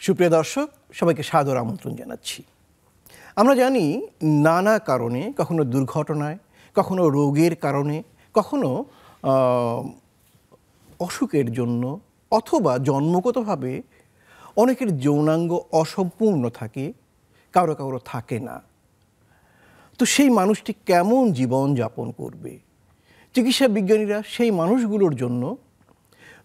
সুপ্রিয় দর্শক, সবাইকে সাদর আমন্ত্রণ জানাচ্ছি। আমরা জানি নানা কারণে, কখনো দুর্ঘটনায়, কখনো রোগের কারণে, কখনো অসুখের জন্য অথবা জন্মগতভাবে অনেকের যৌনাঙ্গ অসম্পূর্ণ থাকে, কারো কারো থাকে না। তো সেই মানুষটি কেমন জীবন যাপন করবে? চিকিৎসা বিজ্ঞানীরা সেই মানুষগুলোর জন্য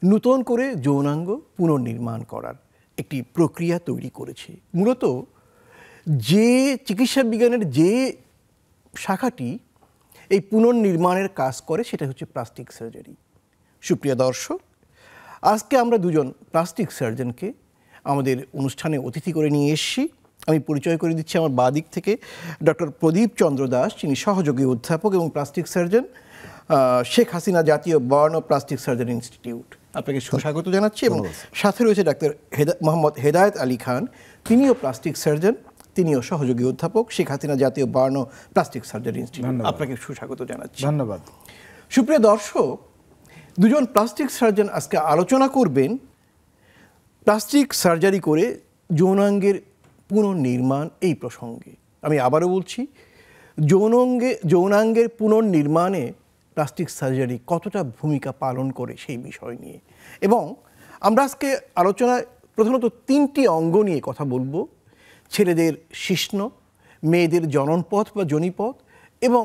নূতন করে যৌনাঙ্গ পুনর্নির্মাণ করার একটি প্রক্রিয়া তৈরি করেছে। মূলত যে চিকিৎসা বিজ্ঞানের যে শাখাটি এই পুনর্নির্মাণের কাজ করে সেটা হচ্ছে প্লাস্টিক সার্জারি। সুপ্রিয় দর্শক, আজকে আমরা দুজন প্লাস্টিক সার্জনকে আমাদের অনুষ্ঠানে অতিথি করে নিয়ে এসেছি। আমি পরিচয় করে দিচ্ছি আমার বাঁ দিক থেকে ডক্টর প্রদীপ চন্দ্র দাস, যিনি সহযোগী অধ্যাপক এবং প্লাস্টিক সার্জন, শেখ হাসিনা জাতীয় বার্ন প্লাস্টিক সার্জারি ইনস্টিটিউট। আপনাকে সুস্বাগত জানাচ্ছি। এবং সাথে রয়েছে ডাক্তার মোহাম্মদ হেদায়েত আলী খান, তিনিও প্লাস্টিক সার্জন, তিনিও সহযোগী অধ্যাপক, শেখ হাসিনা জাতীয় বার্ন প্লাস্টিক সার্জারি ইনস্টিটিউট। আপনাকে সুস্বাগত জানাচ্ছি। ধন্যবাদ। সুপ্রিয় দর্শক, দুজন প্লাস্টিক সার্জন আজকে আলোচনা করবেন প্লাস্টিক সার্জারি করে যৌনাঙ্গের পুনর্নির্মাণ এই প্রসঙ্গে। আমি আবারও বলছি, যৌনাঙ্গের পুনর্নির্মাণে প্লাস্টিক সার্জারি কতটা ভূমিকা পালন করে সেই বিষয় নিয়ে। এবং আমরা আজকে আলোচনায় প্রধানত তিনটি অঙ্গ নিয়ে কথা বলবো: ছেলেদের শিশ্ন, মেয়েদের জননপথ বা যোনিপথ এবং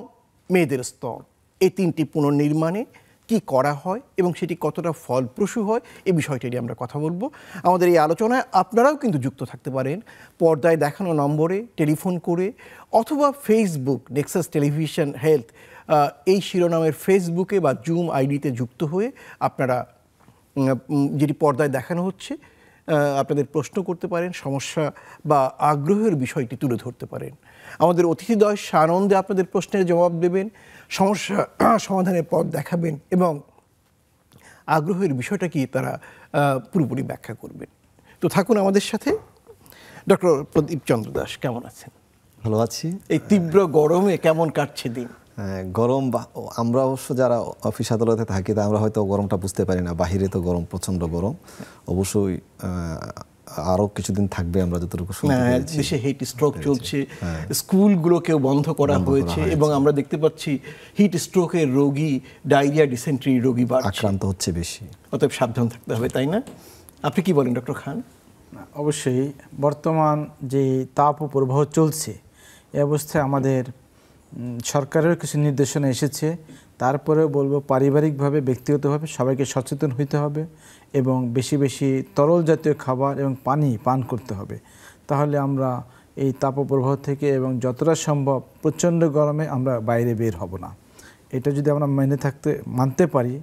মেয়েদের স্তন। এই তিনটি পুনর্নির্মাণে কি করা হয় এবং সেটি কতটা ফলপ্রসূ হয় এই বিষয়টি নিয়ে আমরা কথা বলবো। আমাদের এই আলোচনায় আপনারাও কিন্তু যুক্ত থাকতে পারেন পর্দায় দেখানো নম্বরে টেলিফোন করে, অথবা ফেসবুক নেক্সাস টেলিভিশন হেলথ এই শিরোনামের ফেসবুকে বা জুম আইডিতে যুক্ত হয়ে আপনারা যেটি পর্দায় দেখানো হচ্ছে আপনাদের প্রশ্ন করতে পারেন, সমস্যা বা আগ্রহের বিষয়টি তুলে ধরতে পারেন। আমাদের অতিথিদ্বয় সানন্দে আপনাদের প্রশ্নের জবাব দেবেন, সমস্যা সমাধানের পথ দেখাবেন এবং আগ্রহের বিষয়টা কি তারা পুরোপুরি ব্যাখ্যা করবেন। তো থাকুন আমাদের সাথে। ডক্টর প্রদীপ চন্দ্র দাস, কেমন আছেন? ভালো আছি। এই তীব্র গরমে কেমন কাটছে দিন? গরম, আমরা অবশ্য যারা অফিস আদালতে থাকি তা আমরা হয়তো গরমটা বুঝতে পারি না। বাহিরে তো গরম, প্রচন্ড গরম। অবশ্যই আরো কিছুদিন থাকবে আমরা যতটুকু শুনতে পেরেছি। দেশে হিট স্ট্রোক চলছে, স্কুলগুলোকেও বন্ধ করা হয়েছে এবং আমরা দেখতে পাচ্ছি হিট স্ট্রোকের রোগী, ডায়রিয়া, ডিসেন্ট্রি রোগী আক্রান্ত হচ্ছে বেশি। অতএব সাবধান থাকতে হবে, তাই না? আপনি কি বলেন ডক্টর খান? অবশ্যই বর্তমান যে তাপ ও প্রবাহ চলছে এই অবস্থায় আমাদের সরকারের কিছু নির্দেশনা এসেছে। তারপরেও বলবো পারিবারিকভাবে, ব্যক্তিগতভাবে সবাইকে সচেতন হইতে হবে এবং বেশি বেশি তরল জাতীয় খাবার এবং পানি পান করতে হবে। তাহলে আমরা এই তাপপ্রবাহ থেকে এবং যতটা সম্ভব প্রচণ্ড গরমে আমরা বাইরে বের হব না। এটা যদি আমরা মানতে পারি,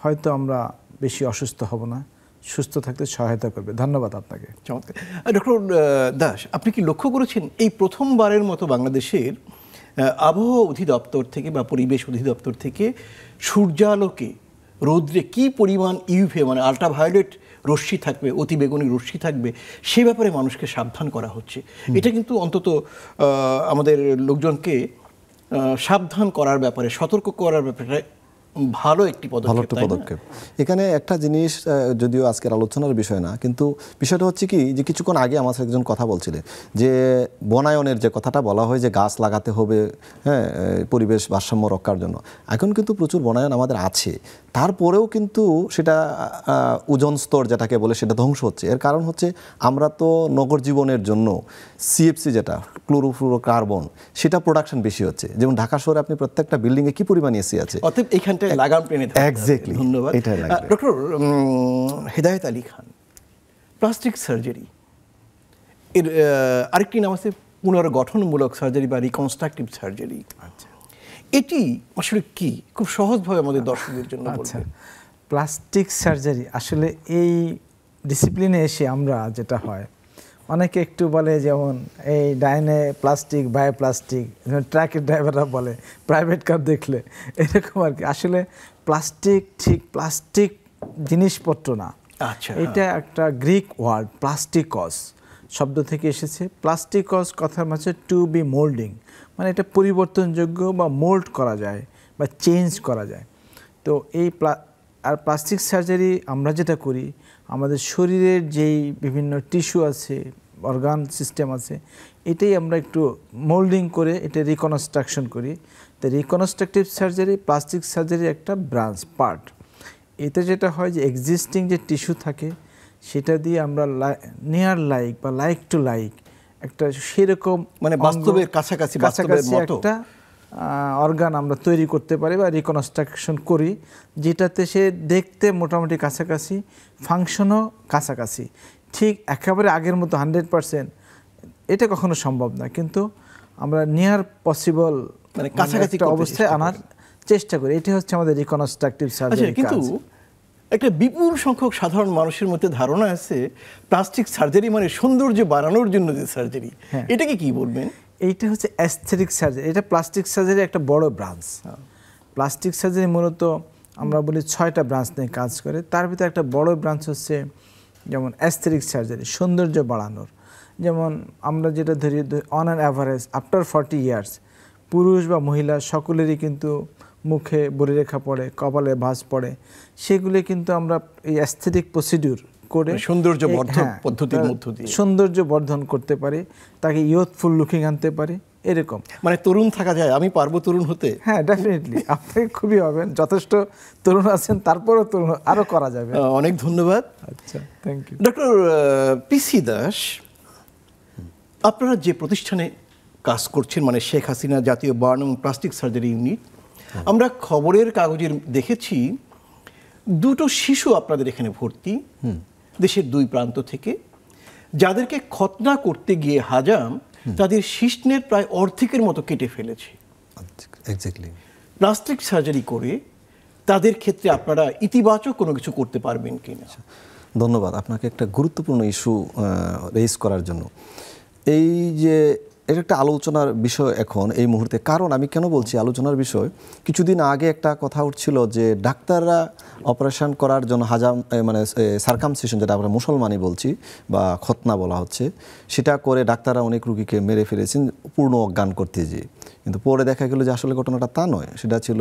হয়তো আমরা বেশি অসুস্থ হব না, সুস্থ থাকতে সহায়তা করবে। ধন্যবাদ আপনাকে। চমৎকার। ডক্টর দাস, আপনি কি লক্ষ্য করেছেন এই প্রথমবারের মতো বাংলাদেশের আবহাওয়া অধিদপ্তর থেকে বা পরিবেশ অধিদপ্তর থেকে সূর্যালোকে, রৌদ্রে কি পরিমাণ ইউভি মানে আল্ট্রাভায়োলেট রশ্মি থাকবে, অতিবেগুনি রশ্মি থাকবে, সে ব্যাপারে মানুষকে সাবধান করা হচ্ছে। এটা কিন্তু অন্তত আমাদের লোকজনকে সাবধান করার ব্যাপারে, সতর্ক করার ব্যাপারে ভালো একটি পদক্ষেপ। এখানে একটা জিনিস, যদিও আজকের আলোচনার বিষয় না, কিন্তু বিষয়টা হচ্ছে কি যে কিছুক্ষণ আগে আমার একজন কথা বলছিলেন যে বনায়নের যে কথাটা বলা হয় যে গাছ লাগাতে হবে, হ্যাঁ, পরিবেশ ভারসাম্য রক্ষার জন্য। এখন কিন্তু প্রচুর বনায়ন আমাদের আছে, তারপরেও কিন্তু সেটা ওজোন স্তর যেটাকে বলে সেটা ধ্বংস হচ্ছে। এর কারণ হচ্ছে আমরা তো নগর জীবনের জন্য সিএফসি যেটা ক্লোরোফ্লোরোকার্বন সেটা প্রোডাকশন বেশি হচ্ছে। যেমন ঢাকা শহরে আপনি প্রত্যেকটা বিল্ডিংয়ে কি পরিমাণ এসি আছে, অতএব এখানটায় লাগাম টেনে ধরতে হবে। এক্স্যাক্টলি, ধন্যবাদ। ডক্টর হেদায়েত আলী খান, প্লাস্টিক সার্জারি এর আরেকটি নাম আছে পুনর্গঠনমূলক সার্জারি বা রিকনস্ট্রাকটিভ সার্জারি। আচ্ছা, এটি আসলে কি? খুব সহজভাবে আমাদের দর্শকদের জন্য বলবেন। প্লাস্টিক সার্জারি আসলে এই ডিসিপ্লিনে এসে আমরা যেটা হয়, অনেকে একটু বলে যেমন এই ডাইনে প্লাস্টিক, বাই প্লাস্টিক, ট্রাকের ড্রাইভাররা বলে প্রাইভেট কার দেখলে এরকম আর কি। আসলে প্লাস্টিক ঠিক প্লাস্টিক জিনিসপত্র না। আচ্ছা, এটা একটা গ্রিক ওয়ার্ড প্লাস্টিকস শব্দ থেকে এসেছে। প্লাস্টিকস কথার মাঝে টু বি মোল্ডিং, মানে এটা পরিবর্তনযোগ্য বা মোল্ড করা যায় বা চেঞ্জ করা যায়। তো এই আর প্লাস্টিক সার্জারি আমরা যেটা করি, আমাদের শরীরের যেই বিভিন্ন টিস্যু আছে, অর্গান সিস্টেম আছে, এটাই আমরা একটু মোল্ডিং করে এটা রিকনস্ট্রাকশন করি। তো রিকনস্ট্রাকটিভ সার্জারি প্লাস্টিক সার্জারির একটা ব্রাঞ্চ পার্ট। এতে যেটা হয় যে এক্সিস্টিং যে টিস্যু থাকে সেটা দিয়ে আমরা নিয়ার লাইক বা লাইক টু লাইক একটা সেরকম মানে বাস্তবের কাছাকাছি একটা অর্গান আমরা তৈরি করতে পারি বা রিকনস্ট্রাকশন করি, যেটাতে সে দেখতে মোটামুটি কাছাকাছি, ফাংশনও কাছাকাছি। ঠিক একেবারে আগের মতো 100% এটা কখনো সম্ভব না, কিন্তু আমরা নিয়ার পসিবল মানে কাছাকাছি অবস্থায় আনার চেষ্টা করি। এটি হচ্ছে আমাদের রিকনস্ট্রাকটিভ সার্জারি। কিন্তু একটা বিপুল সংখ্যক সাধারণ মানুষের মধ্যে ধারণা আছে প্লাস্টিক সার্জারি মানে সৌন্দর্য বাড়ানোর জন্য যে সার্জারি, এটাকে কি বলবেন? এইটা হচ্ছে অ্যাস্থেটিক সার্জারি। এটা প্লাস্টিক সার্জারি একটা বড় ব্রাঞ্চ। প্লাস্টিক সার্জারি মূলত আমরা বলি 6টা ব্রাঞ্চ নিয়ে কাজ করে। তার ভিতরে একটা বড় ব্রাঞ্চ হচ্ছে যেমন অ্যাস্থেটিক সার্জারি, সৌন্দর্য বাড়ানোর। যেমন আমরা যেটা ধরি on an average after 40 years পুরুষ বা মহিলা সকলেরই কিন্তু মুখে বলিরেখা পড়ে, কপালে ভাঁজ পড়ে। সেগুলো কিন্তু আমরা এই অ্যাস্থেটিক প্রসিডিউর করে সৌন্দর্য বর্ধন পদ্ধতির মধ্য দিয়ে সৌন্দর্য বর্ধন করতে পারি, তাকে ইয়ুথফুল লুকিং আনতে পারি। এরকম মানে তরুণ থাকা যায়। আমি পারবো তরুণ হতে? হ্যাঁ, ডেফিনেটলি আপনি খুবই হবেন, যথেষ্ট তরুণ আছেন, তারপরও তরুণ আরও করা যাবে। অনেক ধন্যবাদ। আচ্ছা, থ্যাংক ইউ। ডক্টর পিসি দাস, আপনারা যে প্রতিষ্ঠানে কাজ করছেন মানে শেখ হাসিনা জাতীয় বার্ন এবং প্লাস্টিক সার্জারি ইউনিট, আমরা খবরের কাগজে দেখেছি 2টো শিশু আপনাদের এখানে ভর্তি দেশের 2 প্রান্ত থেকে, যাদেরকে খতনা করতে গিয়ে হাজাম তাদের শিশ্নের প্রায় অর্ধেকের মতো কেটে ফেলেছে। এক্স্যাক্টলি। প্লাস্টিক সার্জারি করে তাদের ক্ষেত্রে আপনারা ইতিবাচক কোনো কিছু করতে পারবেন কিনা? ধন্যবাদ আপনাকে একটা গুরুত্বপূর্ণ ইস্যু রেইজ করার জন্য। এই যে এটা একটা আলোচনার বিষয় এখন এই মুহূর্তে। কারণ আমি কেন বলছি আলোচনার বিষয়, কিছুদিন আগে একটা কথা উঠছিল যে ডাক্তাররা অপারেশন করার জন্য হাজাম মানে সার্কামসিশন, যেটা আমরা মুসলমানি বলছি বা খতনা বলা হচ্ছে, সেটা করে ডাক্তাররা অনেক রুগীকে মেরে ফেলেছেন পূর্ণ অজ্ঞান করতে যেয়ে। কিন্তু পরে দেখা গেল যে আসলে ঘটনাটা তা নয়, সেটা ছিল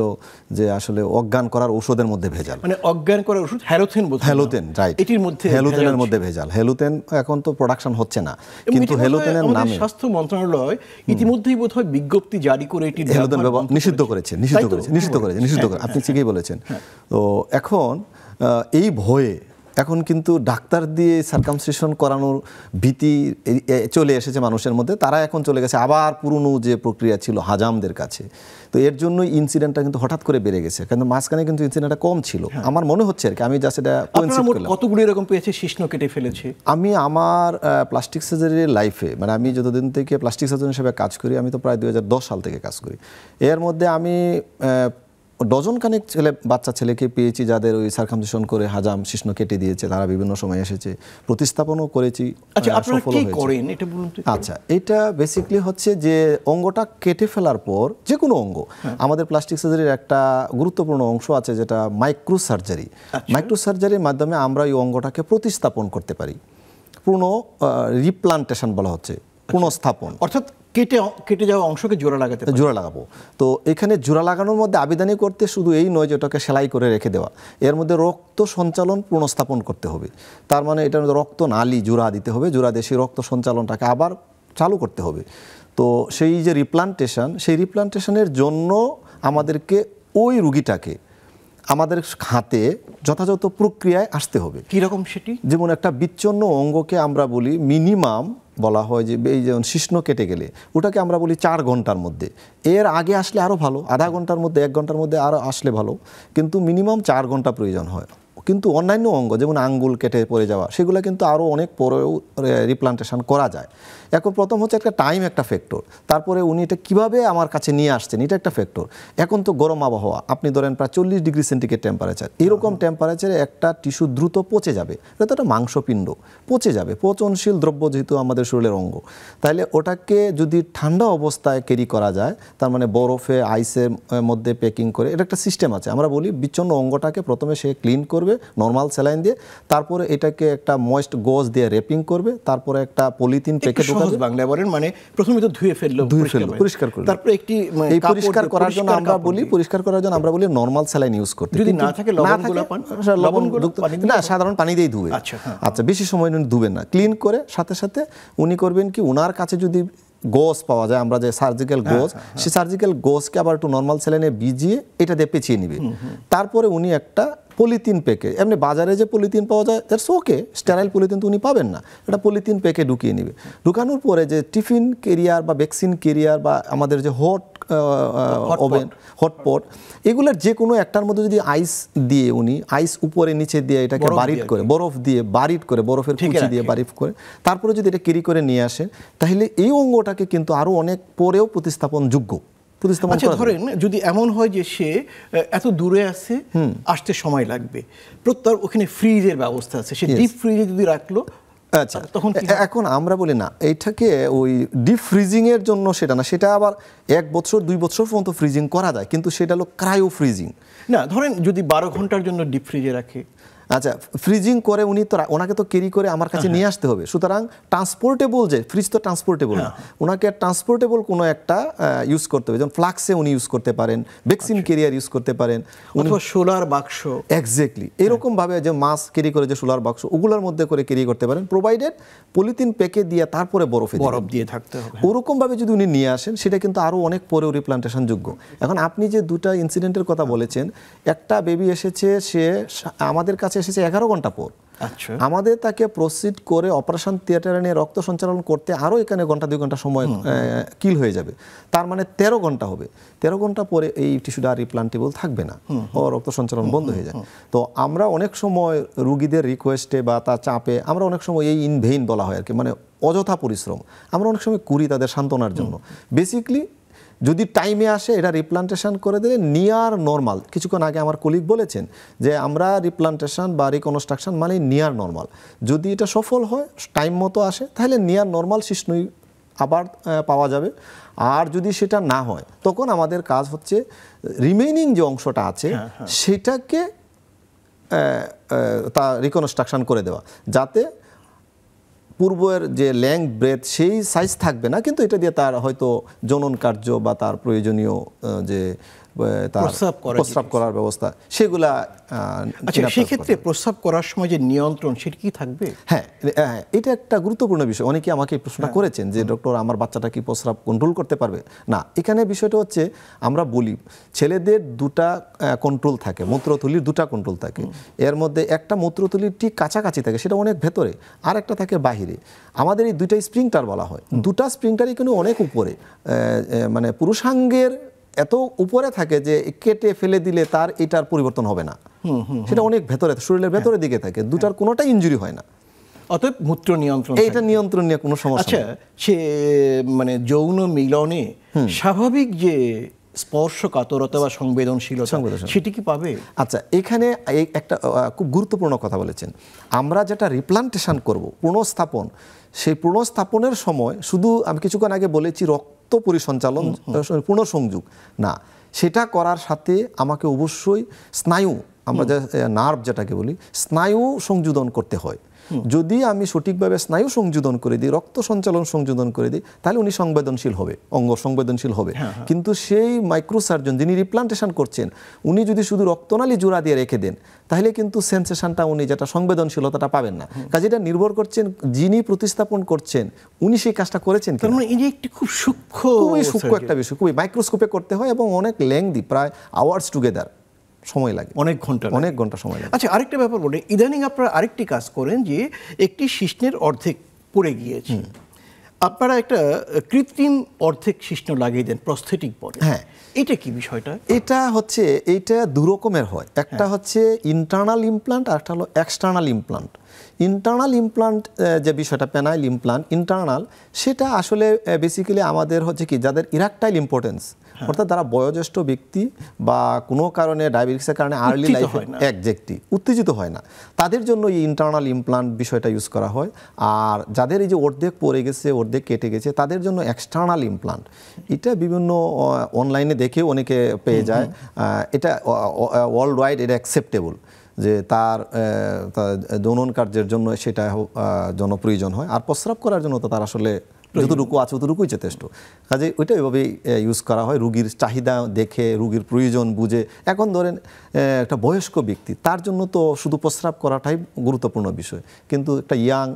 যে আসলে অজ্ঞান করার ঔষধের মধ্যে ভেজাল। মানে অজ্ঞান করার ওষুধ হ্যালোথেন, রাইট, এটির মধ্যে হ্যালোথেনের মধ্যে ভেজাল। হ্যালোথেন এখন তো প্রোডাকশন হচ্ছে না, কিন্তু হ্যালোথেনের নামে স্বাস্থ্য মন্ত্রণালয় ইতিমধ্যেই বোধহয় বিজ্ঞপ্তি জারি করে এটি হ্যালোথেন নিষিদ্ধ করেছে। আপনি ঠিকই বলেছেন। তো এখন এই ভয়ে এখন কিন্তু ডাক্তার দিয়ে সার্কামসিশন করানোর ভীতি চলে এসেছে মানুষের মধ্যে। তারা এখন চলে গেছে আবার পুরনো যে প্রক্রিয়া ছিল হাজামদের কাছে। তো এর জন্যই ইনসিডেন্টটা কিন্তু হঠাৎ করে বেড়ে গেছে, কিন্তু মাঝখানে কিন্তু ইনসিডেন্টটা কম ছিল আমার মনে হচ্ছে আর কি। আমি জাস্ট এটা কোইন্সিড করলাম। কতগুলো এরকম পেয়েছে শিশ্ন কেটে ফেলেছে? আমি আমার প্লাস্টিক সার্জারির লাইফে, মানে আমি যতদিন থেকে প্লাস্টিক সার্জন হিসেবে কাজ করি, আমি তো প্রায় 2010 সাল থেকে কাজ করি, এর মধ্যে আমি ডজনখানেক বাচ্চা ছেলেকে পেয়েছি যাদের ওই সার্কামসিশন করে হাজাম শিশ্ন কেটে দিয়েছে। তারা বিভিন্ন সময় এসেছে, প্রতিস্থাপনও করেছি। আচ্ছা, আপনারা কি করেন এটা বলুন তো। আচ্ছা, এটা বেসিক্যালি হচ্ছে যে অঙ্গটা কেটে ফেলার পর যে কোনো অঙ্গ, আমাদের প্লাস্টিক সার্জারির একটা গুরুত্বপূর্ণ অংশ আছে যেটা মাইক্রো সার্জারি। মাইক্রো সার্জারির মাধ্যমে আমরা এই অঙ্গটাকে প্রতিস্থাপন করতে পারি। পূর্ণ রিপ্লান্টেশন বলা হচ্ছে, পুনঃস্থাপন, অর্থাৎ কেটে যাওয়া অংশকে জোড়া লাগাবো। তো এখানে জোড়া লাগানোর মধ্যে আবেদনই করতে শুধু এই নয় যে ওটাকে সেলাই করে রেখে দেওয়া, এর মধ্যে রক্ত সঞ্চালন পুনঃস্থাপন করতে হবে। তার মানে এটার মধ্যে রক্ত নালী জোড়া দিতে হবে, জোড়া দিয়ে সেই রক্ত সঞ্চালনটাকে আবার চালু করতে হবে। তো সেই যে রিপ্লান্টেশন, সেই রিপ্লান্টেশনের জন্য আমাদেরকে ওই রুগীটাকে আমাদের হাতে যথাযথ প্রক্রিয়ায় আসতে হবে। কীরকম সেটি? যেমন একটা বিচ্ছন্ন অঙ্গকে আমরা বলি মিনিমাম, বলা হয় যে এই যেমন শিশ্ন কেটে গেলে ওটাকে আমরা বলি 4 ঘন্টার মধ্যে। এর আগে আসলে আরও ভালো, আধা ঘন্টার মধ্যে 1 ঘন্টার মধ্যে আরও আসলে ভালো, কিন্তু মিনিমাম 4 ঘন্টা প্রয়োজন হয়। কিন্তু অন্যান্য অঙ্গ যেমন আঙ্গুল কেটে পড়ে যাওয়া, সেগুলো কিন্তু আরও অনেক পরেও রিপ্লান্টেশন করা যায়। এখন প্রথম হচ্ছে একটা টাইম, একটা ফ্যাক্টর। তারপরে উনি এটা কীভাবে আমার কাছে নিয়ে আসছেন, এটা একটা ফ্যাক্টর। এখন তো গরম আবহাওয়া, আপনি ধরেন প্রায় 40 ডিগ্রি সেন্টিগ্রেড টেম্পারেচার, এরকম টেম্পারেচারে একটা টিস্যু দ্রুত পচে যাবে। এটা তো একটা মাংসপিণ্ড, পচে যাবে, পচনশীল দ্রব্য যেহেতু আমাদের শরীরের অঙ্গ। তাইলে ওটাকে যদি ঠান্ডা অবস্থায় ক্যারি করা যায়, তার মানে বরফে আইসের মধ্যে প্যাকিং করে, এটা একটা সিস্টেম আছে। আমরা বলি বিচ্ছন্ন অঙ্গটাকে প্রথমে সে ক্লিন করবে, করবে নর্মাল স্যালাইন দিয়ে, তারপরে এটাকে একটা ময়েস্ট গজ দিয়ে রেপিং করবে, তারপরে একটা পলিথিন প্যাকেট সহজ বাংলা বলেন, মানে প্রথমে তো ধুয়ে ফেললো, পরিষ্কার করবে, তারপরে একটি এই পরিষ্কার করার জন্য আমরা বলি নর্মাল স্যালাইন ইউজ করতে। যদি না থাকে লবণ না, সাধারণ পানি দিয়েই ধুবে। আচ্ছা, বেশি সময় ধুবেন না, ক্লিন করে সাথে সাথে উনি করবেন কি, ওনার কাছে যদি গোস পাওয়া যায়, আমরা যে সার্জিক্যাল গোস, সেই সার্জিক্যাল গোসকে আবার একটু নর্মাল স্যালাইনে ভিজিয়ে এটা দিয়ে পেঁচিয়ে নিবে। তারপরে উনি একটা পলিথিন প্যাকে, এমনি বাজারে যে পলিথিন পাওয়া যায় দ্যাটস ওকে, স্টেরাইল পলিথিন তো উনি পাবেন না, এটা পলিথিন প্যাকে ঢুকিয়ে নিবে। ঢুকানোর পরে যে টিফিন ক্যারিয়ার বা ভ্যাকসিন ক্যারিয়ার বা আমাদের যে ওভেন, হটপট, এগুলোর যে কোনো একটার মধ্যে যদি আইস দিয়ে উনি আইস উপরে নিচে দিয়ে এটাকে বারিড করে, বরফ দিয়ে বারিড করে, বরফের কুচি দিয়ে বারিড করে, তারপরে যদি এটা ক্যারি করে নিয়ে আসেন, তাহলে এই অঙ্গটাকে কিন্তু আরো অনেক পরেও প্রতিস্থাপন যোগ্য। আচ্ছা, ধরেন যদি এমন হয় যে সে এত দূরে আছে, আসতে সময় লাগবে, তার ওখানে ফ্রিজের ব্যবস্থা আছে, সে ডিপ ফ্রিজে যদি রাখলো, আচ্ছা, তখন এখন আমরা বলি না এইটাকে ওই ডিপ ফ্রিজিং এর জন্য, সেটা না, সেটা আবার 1 বছর 2 বছর পর্যন্ত ফ্রিজিং করা যায়, কিন্তু সেটা হলো ক্রায়ো ফ্রিজিং। না, ধরেন যদি 12 ঘন্টার জন্য ডিপ ফ্রিজে রাখে, আচ্ছা, ফ্রিজিং করে উনি তো, ওনাকে তো ক্যারি করে আমার কাছে নিয়ে আসতে হবে, সুতরাং ট্রান্সপোর্টেবল, যে ফ্রিজ তো ট্রান্সপোর্টেবল না, ওনাকে ট্রান্সপোর্টেবল কোনো একটা ইউজ করতে হবে, যেমন ফ্লাক্সে উনি ইউজ করতে পারেন, ভ্যাকসিন ক্যারিয়ার ইউজ করতে পারেন, অথবা সোলার বাক্স, এক্স্যাক্টলি এরকম ভাবে যে মাছ ক্যারি করে যে সোলার বাক্স, ওগুলোর মধ্যে করে ক্যারি করতে পারেন, প্রোভাইডেড পলিথিন প্যাকে দিয়ে তারপরে বরফ দিয়ে থাকতে হবে। ওরকম ভাবে যদি উনি নিয়ে আসেন, সেটা কিন্তু আরো অনেক পরেও রিপ্লান্টেশন যোগ্য। এখন আপনি যে দুটা ইনসিডেন্টের কথা বলেছেন, একটা বেবি এসেছে, সে আমাদের কাছে এসেছে 11 ঘন্টা পর, আমাদের তাকে প্রসিড করে অপারেশন থিয়েটারে নিয়ে রক্ত সঞ্চালন করতে আরও এখানে 1-2 ঘন্টা সময় কিল হয়ে যাবে, তার মানে 13 ঘন্টা হবে। 13 ঘন্টা পরে এই টিস্যুটা আর রিপ্লান্টেবল থাকবে না, ও রক্ত সঞ্চালন বন্ধ হয়ে যায়। তো আমরা অনেক সময় রুগীদের রিকোয়েস্টে বা তার চাপে আমরা অনেক সময় এই ইনভেইন বলা হয় আর কি, মানে অযথা পরিশ্রম আমরা অনেক সময় করি তাদের সান্ত্বনার জন্য। বেসিকলি যদি টাইমে আসে, এটা রিপ্লান্টেশন করে দিলে নিয়ার নর্মাল। কিছুক্ষণ আগে আমার কলিগ বলেছেন যে আমরা রিপ্লান্টেশন বা রিকনস্ট্রাকশন মানে নিয়ার নর্মাল, যদি এটা সফল হয়, টাইম মতো আসে, তাহলে নিয়ার নর্মাল শিশুই আবার পাওয়া যাবে। আর যদি সেটা না হয়, তখন আমাদের কাজ হচ্ছে রিমেইনিং যে অংশটা আছে সেটাকে তা রিকনস্ট্রাকশন করে দেওয়া, যাতে পূর্বের যে লেংথ ব্রেথ সেই সাইজ থাকবে না, কিন্তু এটা দিয়ে তার হয়তো জনন কার্য বা তার প্রয়োজনীয় যে তার প্রস্রাব করার ব্যবস্থা, সেগুলা। আচ্ছা, সেক্ষেত্রে প্রস্রাব করার সময় যে নিয়ন্ত্রণ, সেটা কি থাকবে? হ্যাঁ, এটা একটা গুরুত্বপূর্ণ বিষয়। অনেকে আমাকে প্রশ্ন করেছেন যে ডক্টর, আমার বাচ্চাটা কি প্রস্রাব কন্ট্রোল করতে পারবে? না, এখানে বিষয়টা হচ্ছে, আমরা বলি ছেলেদের 2টা কন্ট্রোল থাকে, মূত্রথলির 2টা কন্ট্রোল থাকে, এর মধ্যে একটা মূত্রথলির ঠিক কাছাকাছি থাকে, সেটা অনেক ভেতরে, আর একটা থাকে বাহিরে। আমাদের এই 2টাই স্প্রিংটার বলা হয়। 2টা স্প্রিংটারই কিন্তু অনেক উপরে, মানে পুরুষাঙ্গের এত উপরে থাকে যে কেটে ফেলে দিলে তার এটার পরিবর্তন হবে না, সেটা অনেক ভেতরে, শরীরের ভেতরের দিকে থাকে, 2টার কোনোটাই ইনজুরি হয় না। অতএব মূত্র নিয়ন্ত্রণ, এইটা নিয়ন্ত্রণ নিয়ে কোনো সমস্যা। আচ্ছা, সে মানে যৌন মিলনে স্বাভাবিক যে স্পর্শকাতরতা বা সংবেদনশীলতা, সেটি কি পাবে? আচ্ছা, এখানে একটা খুব গুরুত্বপূর্ণ কথা বলেছেন। আমরা যেটা রিপ্লান্টেশন করব, পুনঃস্থাপন, সেই পুনঃস্থাপনের সময় শুধু আমি কিছুক্ষণ আগে বলেছি রক্ত পরিসঞ্চালন, পুনঃসংযোগ না, সেটা করার সাথে আমাকে অবশ্যই স্নায়ু, আমরা যে নার্ভ যেটাকে বলি, স্নায়ু সংযোজন করতে হয়। যদি আমি সঠিকভাবে স্নায়ু সংযোজন করে দিই, রক্ত সঞ্চালন সংযোজন করে দিই, তাহলে উনি সংবেদনশীল হবে, অঙ্গ সংবেদনশীল হবে। কিন্তু সেই মাইক্রোসার্জন যিনি রিপ্লান্টেশন করছেন, উনি যদি শুধু রক্তনালী জোড়া দিয়ে রেখে দেন, তাহলে কিন্তু সেন্সেশনটা, উনি যেটা সংবেদনশীলতাটা পাবেন না। কাজে এটা নির্ভর করছেন যিনি প্রতিস্থাপন করছেন উনি সেই কাজটা করেছেন কিনা। মানে এই যে একটি খুব সূক্ষ্ম একটা বিষয়, খুবই মাইক্রোস্কোপে করতে হয় এবং অনেক লেংদি, প্রায় আওয়ার্স টুগেদার সময় লাগে, অনেক ঘন্টা সময় লাগে। আচ্ছা, আরেকটা ব্যাপার বলে, ইদানিং আপনারা আরেকটি কাজ করেন যে একটি শিশ্নের অর্ধেক পড়ে গিয়েছে, আপনারা একটা কৃত্রিম অর্ধেক শিশ্ন লাগিয়ে দেন, প্রস্থেটিক বলে। হ্যাঁ, এটা কি বিষয়টা? এটা হচ্ছে, এইটা 2 রকমের হয়। একটা হচ্ছে ইন্টারনাল ইমপ্লান্ট, আর একটা হলো এক্সটার্নাল ইমপ্লান্ট। ইন্টারনাল ইমপ্লান্ট যে বিষয়টা, পেনাইল ইমপ্লান্ট ইন্টারনাল, সেটা আসলে বেসিক্যালি আমাদের হচ্ছে কি, যাদের ইরাকটাইল ইম্পর্টেন্স, অর্থাৎ যারা বয়োজ্যেষ্ঠ ব্যক্তি বা কোনো কারণে ডায়াবেটিসের কারণে আর্লি লাইফে একজ্যাক্টলি উত্তেজিত হয় না, তাদের জন্য এই ইন্টারনাল ইমপ্লান্ট বিষয়টা ইউজ করা হয়। আর যাদের এই যে অর্ধেক পড়ে গেছে, অর্ধেক কেটে গেছে, তাদের জন্য এক্সটার্নাল ইমপ্লান্ট। এটা বিভিন্ন অনলাইনে দেখেও অনেকে পেয়ে যায়, এটা ওয়ার্ল্ড ওয়াইড এটা অ্যাকসেপ্টেবল। যে তার যৌন কার্যের জন্য সেটা জন্য প্রয়োজন হয়, আর প্রস্রাব করার জন্য তো তার আসলে যতটুকু আছে ততটুকুই যথেষ্ট। কাজে ওইটা ওইভাবেই ইউজ করা হয়, রুগীর চাহিদা দেখে, রুগীর প্রয়োজন বুঝে। এখন ধরেন একটা বয়স্ক ব্যক্তি, তার জন্য তো শুধু প্রস্রাব করাটাই গুরুত্বপূর্ণ বিষয়, কিন্তু একটা ইয়াং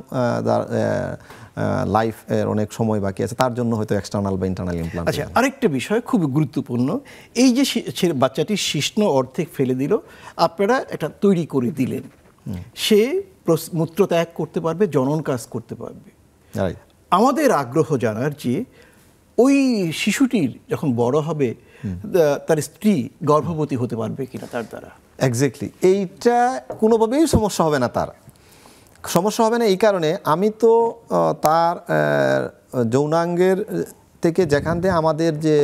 লাইফ এর অনেক সময় বাকি আছে, তার জন্য হয়তো এক্সটার্নাল বা ইন্টারনাল ইমপ্লান্ট। আচ্ছা, আরেকটা বিষয় খুব গুরুত্বপূর্ণ, এই যে বাচ্চাটি শিশ্ন অর্ধেক ফেলে দিল, আপনারা এটা তৈরি করে দিলেন, সে মূত্র ত্যাগ করতে পারবে, জনন কাজ করতে পারবে। আমাদের আগ্রহ জানার যে ওই শিশুটির যখন বড় হবে তার স্ত্রী গর্ভবতী হতে পারবে কিনা তার দ্বারা। এক্স্যাক্টলি, এইটা কোনোভাবেই সমস্যা হবে না, তার সমস্যা হবে না। এই কারণে আমি তো তার যৌনাঙ্গের থেকে যেখান থেকে আমাদের যে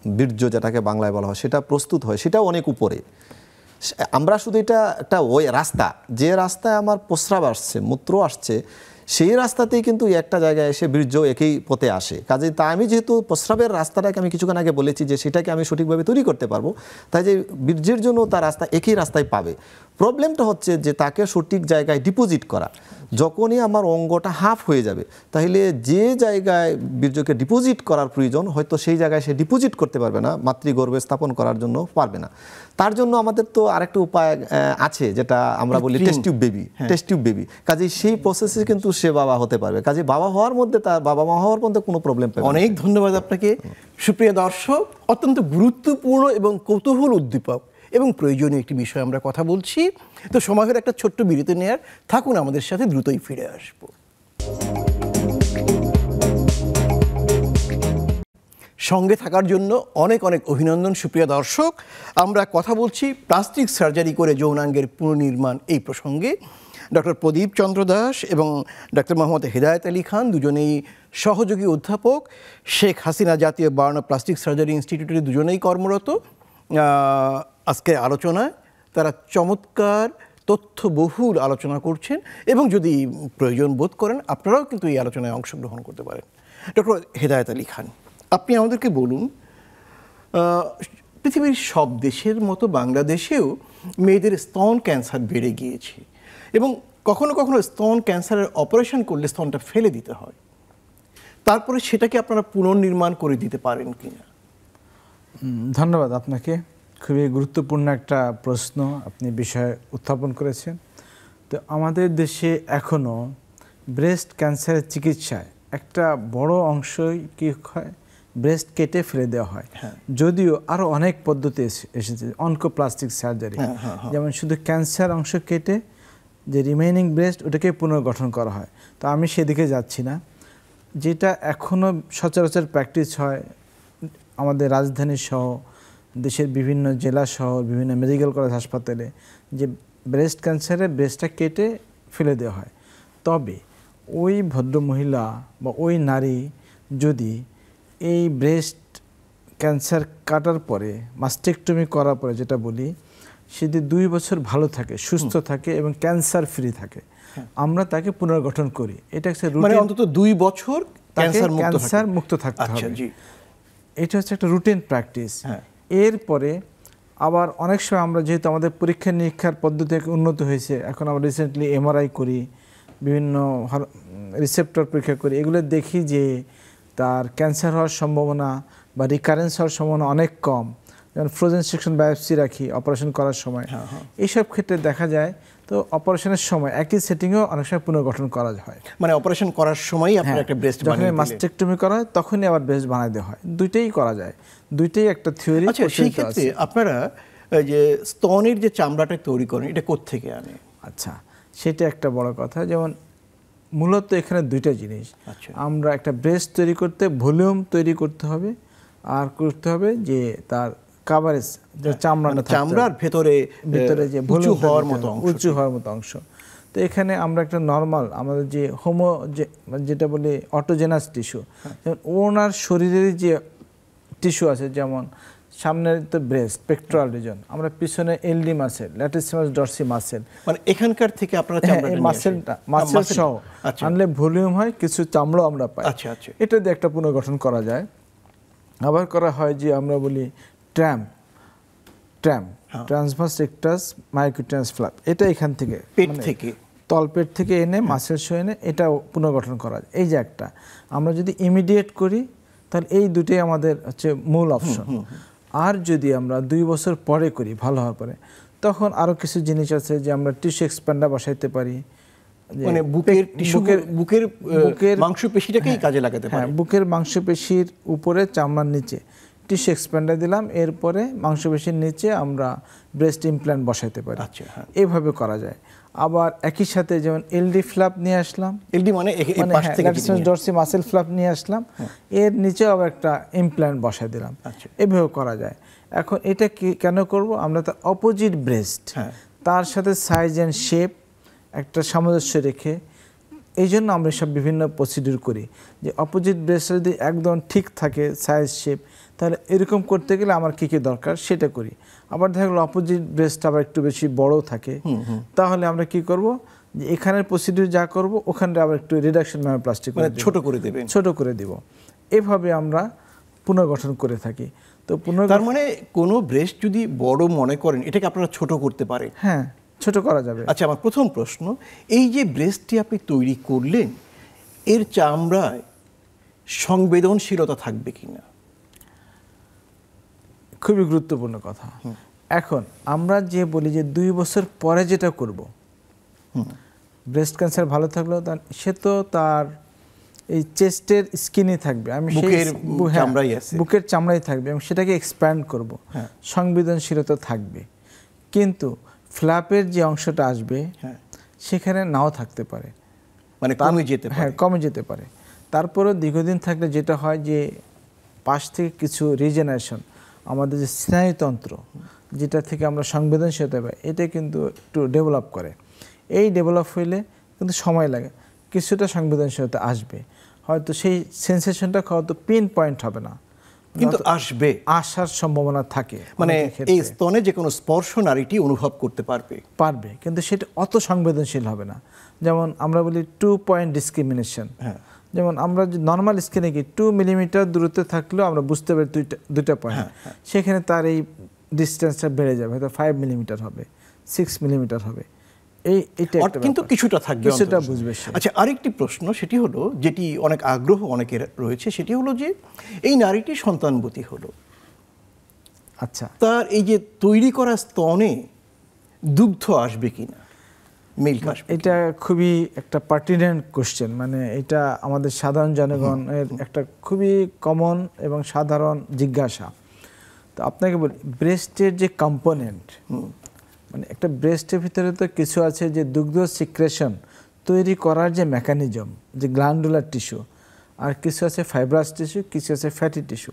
বীর্য যেটাকে বাংলায় বলা হয় সেটা প্রস্তুত হয়, সেটাও অনেক উপরে। আমরা শুধু এটা একটা ওই রাস্তা, যে রাস্তায় আমার প্রস্রাব আসছে, মূত্র আসছে, সেই রাস্তাতেই কিন্তু একটা জায়গায় এসে বীর্য একই পথে আসে। কাজে তা আমি যেহেতু প্রস্রাবের রাস্তাটাকে আমি কিছুক্ষণ আগে বলেছি যে সেটাকে আমি সঠিকভাবে তৈরি করতে পারবো, তাই যে বীর্যের জন্য তার রাস্তা একই রাস্তায় পাবে। প্রবলেমটা হচ্ছে যে তাকে সঠিক জায়গায় ডিপোজিট করা। যখনই আমার অঙ্গটা হাফ হয়ে যাবে, তাহলে যে জায়গায় বীর্যকে ডিপোজিট করার প্রয়োজন, হয়তো সেই জায়গায় সে ডিপোজিট করতে পারবে না, মাতৃগর্ভে স্থাপন করার জন্য পারবে না। তার জন্য আমাদের তো আরেকটা উপায় আছে, যেটা আমরা বলি test tube baby. Test tube baby, কাজে সেই প্রসেসে কিন্তু সে বাবা হতে পারবে। কাজে বাবা হওয়ার মধ্যে, তার বাবা মা হওয়ার মধ্যে কোনো প্রবলেম পাবে না। অনেক ধন্যবাদ আপনাকে। সুপ্রিয় দর্শক, অত্যন্ত গুরুত্বপূর্ণ এবং কৌতূহল উদ্দীপক এবং প্রয়োজনীয় একটি বিষয় আমরা কথা বলছি। তো সময় হলে একটা ছোট্ট বিরতি নেয়ার, থাকুন আমাদের সাথে, দ্রুতই ফিরে আসব। সঙ্গে থাকার জন্য অনেক অনেক অভিনন্দন। সুপ্রিয় দর্শক, আমরা কথা বলছি প্লাস্টিক সার্জারি করে যৌনাঙ্গের পুনর্নির্মাণ এই প্রসঙ্গে। ডক্টর প্রদীপ চন্দ্র দাস এবং ডক্টর মোহাম্মদ হেদায়েত আলী খান, দুজনেই সহযোগী অধ্যাপক, শেখ হাসিনা জাতীয় বার্ন প্লাস্টিক সার্জারি ইনস্টিটিউটে দুজনেই কর্মরত। আজকে আলোচনায় তারা চমৎকার তথ্যবহুল আলোচনা করছেন, এবং যদি প্রয়োজন বোধ করেন আপনারাও কিন্তু এই আলোচনায় অংশগ্রহণ করতে পারেন। ডক্টর হেদায়েত আলী খান, আপনি আমাদেরকে বলুন, পৃথিবীর সব দেশের মতো বাংলাদেশেও মেয়েদের স্তন ক্যান্সার বেড়ে গিয়েছে, এবং কখনো কখনো স্তন ক্যান্সারের অপারেশন করলে স্তনটা ফেলে দিতে হয়, তারপরে সেটাকে আপনারা পুনর্নির্মাণ করে দিতে পারেন কিনা? ধন্যবাদ আপনাকে। খুবই গুরুত্বপূর্ণ একটা প্রশ্ন আপনি বিষয় উত্থাপন করেছেন। তো আমাদের দেশে এখনও ব্রেস্ট ক্যান্সারের চিকিৎসায় একটা বড় অংশই কী হয়, ব্রেস্ট কেটে ফেলে দেওয়া হয়। যদিও আরও অনেক পদ্ধতি এসেছে, অনকোপ্লাস্টিক সার্জারি, যেমন শুধু ক্যান্সার অংশ কেটে যে রিমেইনিং ব্রেস্ট ওটাকে পুনর্গঠন করা হয়। তো আমি সেদিকে যাচ্ছি না। যেটা এখনও সচরাচর প্র্যাকটিস হয় আমাদের রাজধানী সহ দেশের বিভিন্ন জেলা শহর, বিভিন্ন মেডিকেল কলেজ হাসপাতালে, যে ব্রেস্ট ক্যান্সারে ব্রেস্টটা কেটে ফেলে দেওয়া হয়। তবে ওই ভদ্রমহিলা বা ওই নারী যদি এই ব্রেস্ট ক্যান্সার কাটার পরে, মাস্টেক্টমি করার পরে যেটা বলি, সে যদি 2 বছর ভালো থাকে, সুস্থ থাকে এবং ক্যান্সার ফ্রি থাকে, আমরা তাকে পুনর্গঠন করি। এটা হচ্ছে মানে অন্তত 2 বছর ক্যান্সার মুক্ত থাকতে হবে। এটা হচ্ছে একটা রুটিন প্র্যাকটিস। এরপরে আবার অনেক সময় আমরা, যেহেতু আমাদের পরীক্ষা নিরীক্ষার পদ্ধতি উন্নত হয়েছে, এখন আমরা রিসেন্টলি এমআরআই করি, বিভিন্ন রিসেপ্টর পরীক্ষা করি, এগুলো দেখি যে তার ক্যান্সার হওয়ার সম্ভাবনা বা রিকারেন্স হওয়ার সম্ভাবনা অনেক কম। যেমন ফ্রোজেন সেকশন বায়োপসি রাখি অপারেশন করার সময়, এইসব ক্ষেত্রে দেখা যায় তো অপারেশনের সময় একই সেটিংয়েও অনেক সময় পুনর্গঠন করা হয়। মানে অপারেশন করার সময়ই আপনার একটা ব্রেস্ট বানিয়ে দিলেন, মাস্টেক্টমি করা হয় তখনই আবার ব্রেস্ট বানাই দেওয়া হয়। দুইটাই করা যায়, দুইটাই একটা থিওরি। আচ্ছা, সেই ক্ষেত্রে আপনারা যে স্তনের যে চামড়াটা তৈরি করেন, এটা কোত্থেকে আনে? আচ্ছা, সেটা একটা বড় কথা। যেমন মূলত এখানে দুইটা জিনিস। আমরা একটা ব্রেস্ট তৈরি করতে ভলিউম তৈরি করতে হবে, আর করতে হবে যে তার কাভারেজ, যে চামড়ার ভেতরে যে উঁচু হওয়ার মতো অংশ। তো এখানে আমরা একটা নর্মাল আমাদের যে যেটা বলি অটোজেনাস টিস্যু, যেমন ওনার শরীরের যে টিস্যু আছে, যেমন সামনের তো ব্রেস্ট পেক্টোরাল রিজন, আমরা পিছনে এলডি মাসেল, ল্যাটিসিমাস ডরসি মাসেল, মানে এখানকার থেকে আপনারা মাসেল সহ আনলে ভলিউম হয়, কিছু চামড়া আমরা পাই। এটা দিয়ে একটা পুনর্গঠন করা যায়। আবার করা হয় যে আমরা বলি tramp, TRAM, transverse rectus myocutaneous flap, এটা এখান থেকে পেট থেকে তলপেট থেকে এনে মাসেল শো এনে এটাও পুনর্গঠন করা যায়। এই যে একটা, আমরা যদি ইমিডিয়েট করি তাহলে এই দুটোই আমাদের হচ্ছে মূল অপশন। আর যদি আমরা 2 বছর পরে করি ভালো হওয়ার পরে, তখন আরও কিছু জিনিস আছে যে আমরা টিস্যু এক্সপ্যান্ডার বসাইতে পারি, মানে বুকের মাংসপেশিটাকেই কাজে লাগাতে পারে। হ্যাঁ, বুকের মাংসপেশির উপরে চামড়ার নিচে টিস্যু এক্সপ্যান্ডার দিলাম, এরপরে মাংসপেশির নিচে আমরা ব্রেস্ট ইমপ্ল্যান্ট বসাইতে পারি। আচ্ছা, হ্যাঁ, এইভাবে করা যায়। আবার একই সাথে যেমন এলডি ফ্ল্যাপ নিয়ে আসলাম, এলডি মানে ডরসি মাসেল ফ্ল্যাপ নিয়ে আসলাম, এর নিচেও আবার একটা ইমপ্ল্যান্ট বসাই দিলাম। এভাবেও করা যায়। এখন এটা কি কেন করব? আমরা তো অপোজিট ব্রেস্ট, তার সাথে সাইজ অ্যান্ড শেপ একটা সামঞ্জস্য রেখে, এই জন্য আমরা সব বিভিন্ন প্রসিডিউর করি যে অপোজিট ব্রেস্ট যদি একদম ঠিক থাকে সাইজ শেপ, তাহলে এরকম করতে গেলে আমার কী কী দরকার সেটা করি। আবার দেখা গেলো অপোজিট ব্রেস্ট আবার একটু বেশি বড় থাকে, তাহলে আমরা কি করব যে এখানের প্রসিডিউর যা করব ওখানে আবার একটু রিডাকশন মায়োপ্লাস্টি করে ছোট করে দেবেন, ছোট করে দিব। এভাবে আমরা পুনর্গঠন করে থাকি। তো তার মানে কোনো ব্রেস্ট যদি বড় মনে করেন, এটাকে আপনারা ছোট করতে পারেন। হ্যাঁ, ছোট করা যাবে। আচ্ছা, আমার প্রথম প্রশ্ন, এই যে ব্রেস্টটি আপনি তৈরি করলেন, এর চামড়ায় সংবেদনশীলতা থাকবে কিনা? খুবই গুরুত্বপূর্ণ কথা। এখন আমরা যে বলি যে 2 বছর পরে যেটা করব, ব্রেস্ট ক্যান্সার ভালো থাকলেও সে তো তার এই চেস্টের স্কিনই থাকবে, আমি বুকের চামড়াই থাকবে এবং সেটাকে এক্সপ্যান্ড করব, সংবেদনশীলতা থাকবে। কিন্তু ফ্ল্যাপের যে অংশটা আসবে সেখানে নাও থাকতে পারে, মানে কমে যেতে পারে। হ্যাঁ, কমে যেতে পারে। তারপরেও দীর্ঘদিন থাকলে যেটা হয় যে পাশ থেকে কিছু রিজেনারেশন, আমাদের যে স্নায়ুতন্ত্র যেটা থেকে আমরা সংবেদনশীলতা পাই, এটা কিন্তু একটু ডেভেলপ করে। এই ডেভেলপ হইলে কিন্তু সময় লাগে, কিছুটা সংবেদনশীলতা আসবে, হয়তো সেই সেন্সেশনটা হয়তো পিন পয়েন্ট হবে না, কিন্তু আসবে, আসার সম্ভাবনা থাকে। মানে এই স্তনে যে কোনো স্পর্শ নারীটি অনুভব করতে পারবে, কিন্তু সেটা অত সংবেদনশীল হবে না। যেমন আমরা বলি 2 পয়েন্ট ডিসক্রিমিনেশন, যেমন আমরা নর্মাল স্কিনে কি 2 মিলিমিটার দূরত্বে থাকলেও আমরা বুঝতে পারি দুইটা পয়েন্ট, সেখানে তার এই ডিস্টেন্সটা বেড়ে যাবে, হয়তো 5 মিলিমিটার হবে, 6 মিলিমিটার হবে, কিন্তু কিছুটা থাকবে, কিছুটা বুঝবে। আচ্ছা, আরেকটি প্রশ্ন সেটি হলো, যেটি অনেক আগ্রহ অনেকের রয়েছে, সেটি হলো যে এই নারীটি সন্তানবতী হলো, আচ্ছা, তার এই যে তৈরি করা স্তনে দুগ্ধ আসবে কিনা, মিল্ক আসবে? এটা খুবই একটা পার্টিনেন্ট কোশ্চেন, মানে এটা আমাদের সাধারণ জনগণের একটা খুবই কমন এবং সাধারণ জিজ্ঞাসা। তো আপনাকে বলি, ব্রেস্টের যে কম্পোনেন্ট, মানে একটা ব্রেস্টের ভিতরে তো কিছু আছে যে দুগ্ধ সিক্রেশন তৈরি করার যে মেকানিজম, যে গ্ল্যান্ডুলার টিস্যু, আর কিছু আছে ফাইব্রাস টিস্যু, কিছু আছে ফ্যাটি টিস্যু।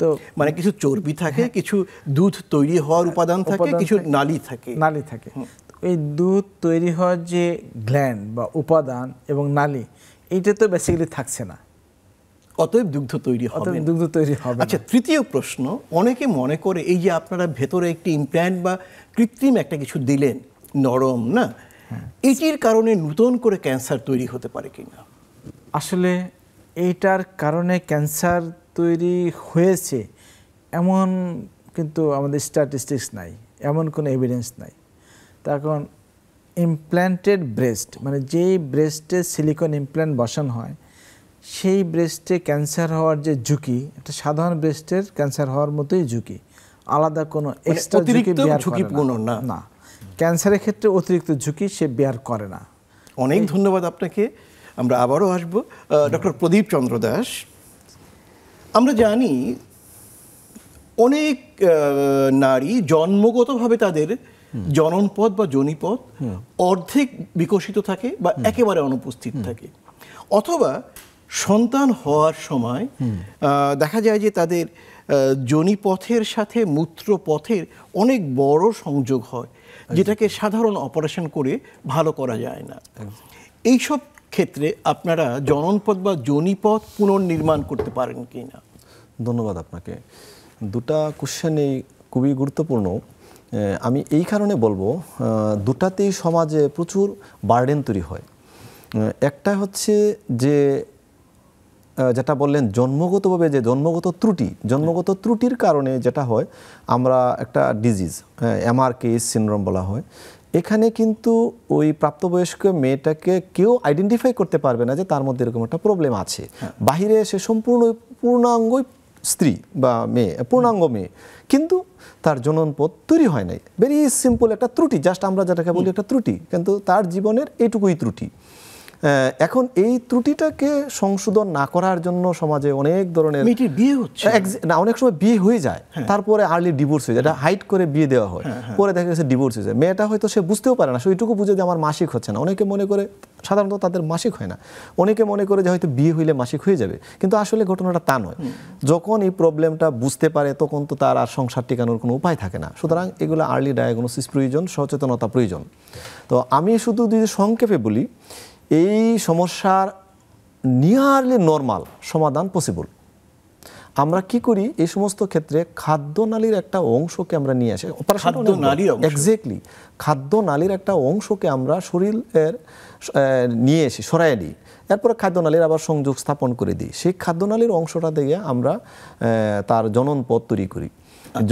তো মানে কিছু চর্বি থাকে, কিছু দুধ তৈরি হওয়ার উপাদান থাকে, কিছু নালী থাকে। এই দুধ তৈরি হওয়ার যে গ্ল্যান্ড বা উপাদান এবং নালী, এইটা তো বেসিক্যালি থাকছে না, অতএব দুগ্ধ তৈরি হবে। আচ্ছা, তৃতীয় প্রশ্ন, অনেকে মনে করে এই যে আপনারা ভেতরে একটি ইমপ্ল্যান্ট বা কৃত্রিম একটা কিছু দিলেন, নরম না, এটির কারণে নতুন করে ক্যান্সার তৈরি হতে পারে কিনা? আসলে এইটার কারণে ক্যান্সার তৈরি হয়েছে এমন কিন্তু আমাদের স্ট্যাটিস্টিক্স নাই, এমন কোনো এভিডেন্স নাই। তখন ইমপ্ল্যান্টেড ব্রেস্ট, মানে যেই ব্রেস্টে সিলিকন ইমপ্ল্যান্ট বসানো হয়, সেই ব্রেস্টে ক্যান্সার হওয়ার যে ঝুঁকি, একটা সাধারণ ব্রেস্টের ক্যান্সার হওয়ার মতোই ঝুঁকি, আলাদা কোনো এক্সট্রা ঝুঁকিপূর্ণ না। ক্যান্সারের ক্ষেত্রে অতিরিক্ত ঝুঁকি সে বেয়ার করে না। অনেক ধন্যবাদ আপনাকে। আমরা আবারও আসব ডক্টর প্রদীপ চন্দ্র দাস। আমরা জানি অনেক নারী জন্মগতভাবে তাদের জননপথ বা যোনিপথ অর্ধেক বিকশিত থাকে বা একেবারে অনুপস্থিত থাকে, অথবা সন্তান হওয়ার সময় দেখা যায় যে তাদের যোনিপথের সাথে মূত্রপথের অনেক বড় সংযোগ হয়, যেটাকে সাধারণ অপারেশন করে ভালো করা যায় না। এইসব ক্ষেত্রে আপনারা জননপথ বা যোনিপথ পুনর্নির্মাণ করতে পারেন কি না? ধন্যবাদ আপনাকে। দুটা কোশ্চেনই খুবই গুরুত্বপূর্ণ। আমি এই কারণে বলবো, দুটাতেই সমাজে প্রচুর বার্ডেন তৈরি হয়। একটা হচ্ছে যে যেটা বললেন জন্মগতভাবে যে জন্মগত ত্রুটির কারণে যেটা হয়, আমরা একটা ডিজিজ MRKS সিনড্রোম বলা হয়, এখানে কিন্তু ওই প্রাপ্তবয়স্ক মেয়েটাকে কেউ আইডেন্টিফাই করতে পারবে না যে তার মধ্যে এরকম একটা প্রবলেম আছে। বাহিরে সে সম্পূর্ণ পূর্ণাঙ্গ স্ত্রী বা মেয়ে, পূর্ণাঙ্গ মেয়ে, কিন্তু তার জননপথ তৈরি হয় নাই। ভেরি সিম্পল একটা ত্রুটি, জাস্ট আমরা যেটাকে বলি একটা ত্রুটি, কিন্তু তার জীবনের এইটুকুই ত্রুটি। এখন এই ত্রুটিটাকে সংশোধন না করার জন্য সমাজে অনেক ধরনের বিয়ে হচ্ছে না, অনেক সময় বিয়ে হয়ে যায়, তারপরে আর্লি ডিভোর্স হয়ে যায়, এটা হাইড করে বিয়ে দেওয়া হয়, পরে দেখা গেছে ডিভোর্স হয়ে যায়। মেয়েটা হয়তো সে বুঝতেও পারে না, সে ওইটুকু বুঝে যে আমার মাসিক হচ্ছে না। অনেকে মনে করে, সাধারণত তাদের মাসিক হয় না, অনেকে মনে করে যে হয়তো বিয়ে হইলে মাসিক হয়ে যাবে, কিন্তু আসলে ঘটনাটা তা নয়। যখন এই প্রবলেমটা বুঝতে পারে তখন তো তার আর সংসার টিকানোর কোনো উপায় থাকে না। সুতরাং এগুলো আর্লি ডায়াগনোসিস প্রয়োজন, সচেতনতা প্রয়োজন। তো আমি শুধু যদি সংক্ষেপে বলি, এই সমস্যার নিয়ারলি নর্মাল সমাধান পসিবল। আমরা কি করি এই সমস্ত ক্ষেত্রে, খাদ্যনালীর একটা অংশকে আমরা নিয়ে আসি, এক্স্যাক্টলি খাদ্যনালীর একটা অংশকে আমরা শরীরের নিয়ে এসে সরাই দিই, এরপরে খাদ্যনালীর আবার সংযোগ স্থাপন করে দিই। সেই খাদ্যনালীর অংশটা দিয়ে আমরা তার জননপথ তৈরি করি।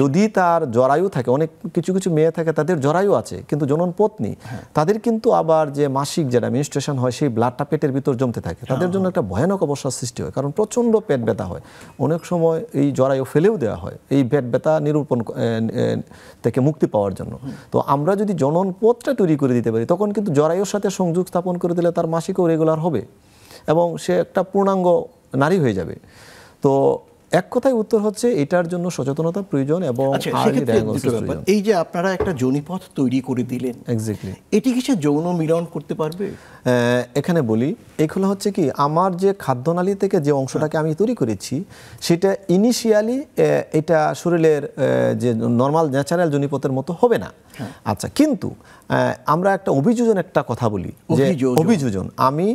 যদি তার জরায়ু থাকে, অনেক কিছু কিছু মেয়ে থাকে তাদের জরায়ু আছে কিন্তু জননপথ নেই, তাদের কিন্তু আবার যে মাসিক যেটা মেনস্ট্রুয়েশন হয় সেই ব্লাডটা পেটের ভিতর জমতে থাকে, তাদের জন্য একটা ভয়ানক অবস্থার সৃষ্টি হয়, কারণ প্রচণ্ড পেট ব্যথা হয়। অনেক সময় এই জরায়ু ফেলেও দেওয়া হয় এই পেট ব্যথা নিরূপণ থেকে মুক্তি পাওয়ার জন্য। তো আমরা যদি জননপথটা তৈরি করে দিতে পারি, তখন কিন্তু জরায়ুর সাথে সংযোগ স্থাপন করে দিলে তার মাসিকও রেগুলার হবে এবং সে একটা পূর্ণাঙ্গ নারী হয়ে যাবে। তো এক কথায় উত্তর হচ্ছে এটার জন্য সচেতনতা প্রয়োজন এবং এই যে আপনারা একটা যোনিপথ তৈরি করে দিলেন, এক্স্যাক্টলি এটি কি সে যৌন মিলন করতে পারবে? এখানে বলি, এগুলো হচ্ছে কি, আমার যে খাদ্যনালী থেকে যে অংশটাকে আমি তৈরি করেছি সেটা ইনিশিয়ালি এটা শরীরের যে নর্মাল ন্যাচারাল যোনিপথের মতো হবে না। আচ্ছা, কিন্তু আমরা একটা অভিযোজন একটা কথা বলি যে অভিযোজন, আমি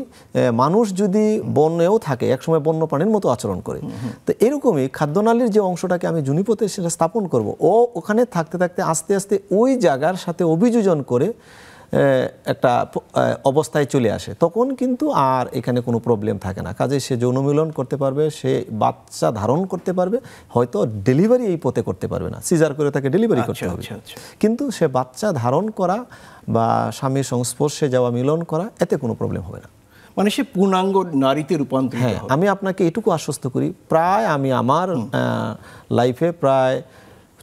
মানুষ যদি বন্যেও থাকে একসময় বন্য প্রাণীর মতো আচরণ করে, তো এরকমই খাদ্যনালীর যে অংশটাকে আমি যোনিপথে সেটা স্থাপন করব, ও ওখানে থাকতে থাকতে আস্তে আস্তে ওই জায়গার সাথে অভিযোজন করে একটা অবস্থায় চলে আসে, তখন কিন্তু আর এখানে কোনো প্রবলেম থাকে না। কাজে সে যৌন মিলন করতে পারবে, সে বাচ্চা ধারণ করতে পারবে, হয়তো ডেলিভারি এই পথে করতে পারবে না, সিজার করে তাকে ডেলিভারি করতে হবে, কিন্তু সে বাচ্চা ধারণ করা বা স্বামীর সংস্পর্শে যাওয়া, মিলন করা, এতে কোনো প্রবলেম হবে না। মানে সে পূর্ণাঙ্গ নারীতে রূপান্তরিত হবে। আমি আপনাকে এটুকু আশ্বস্ত করি, প্রায় আমি আমার লাইফে প্রায়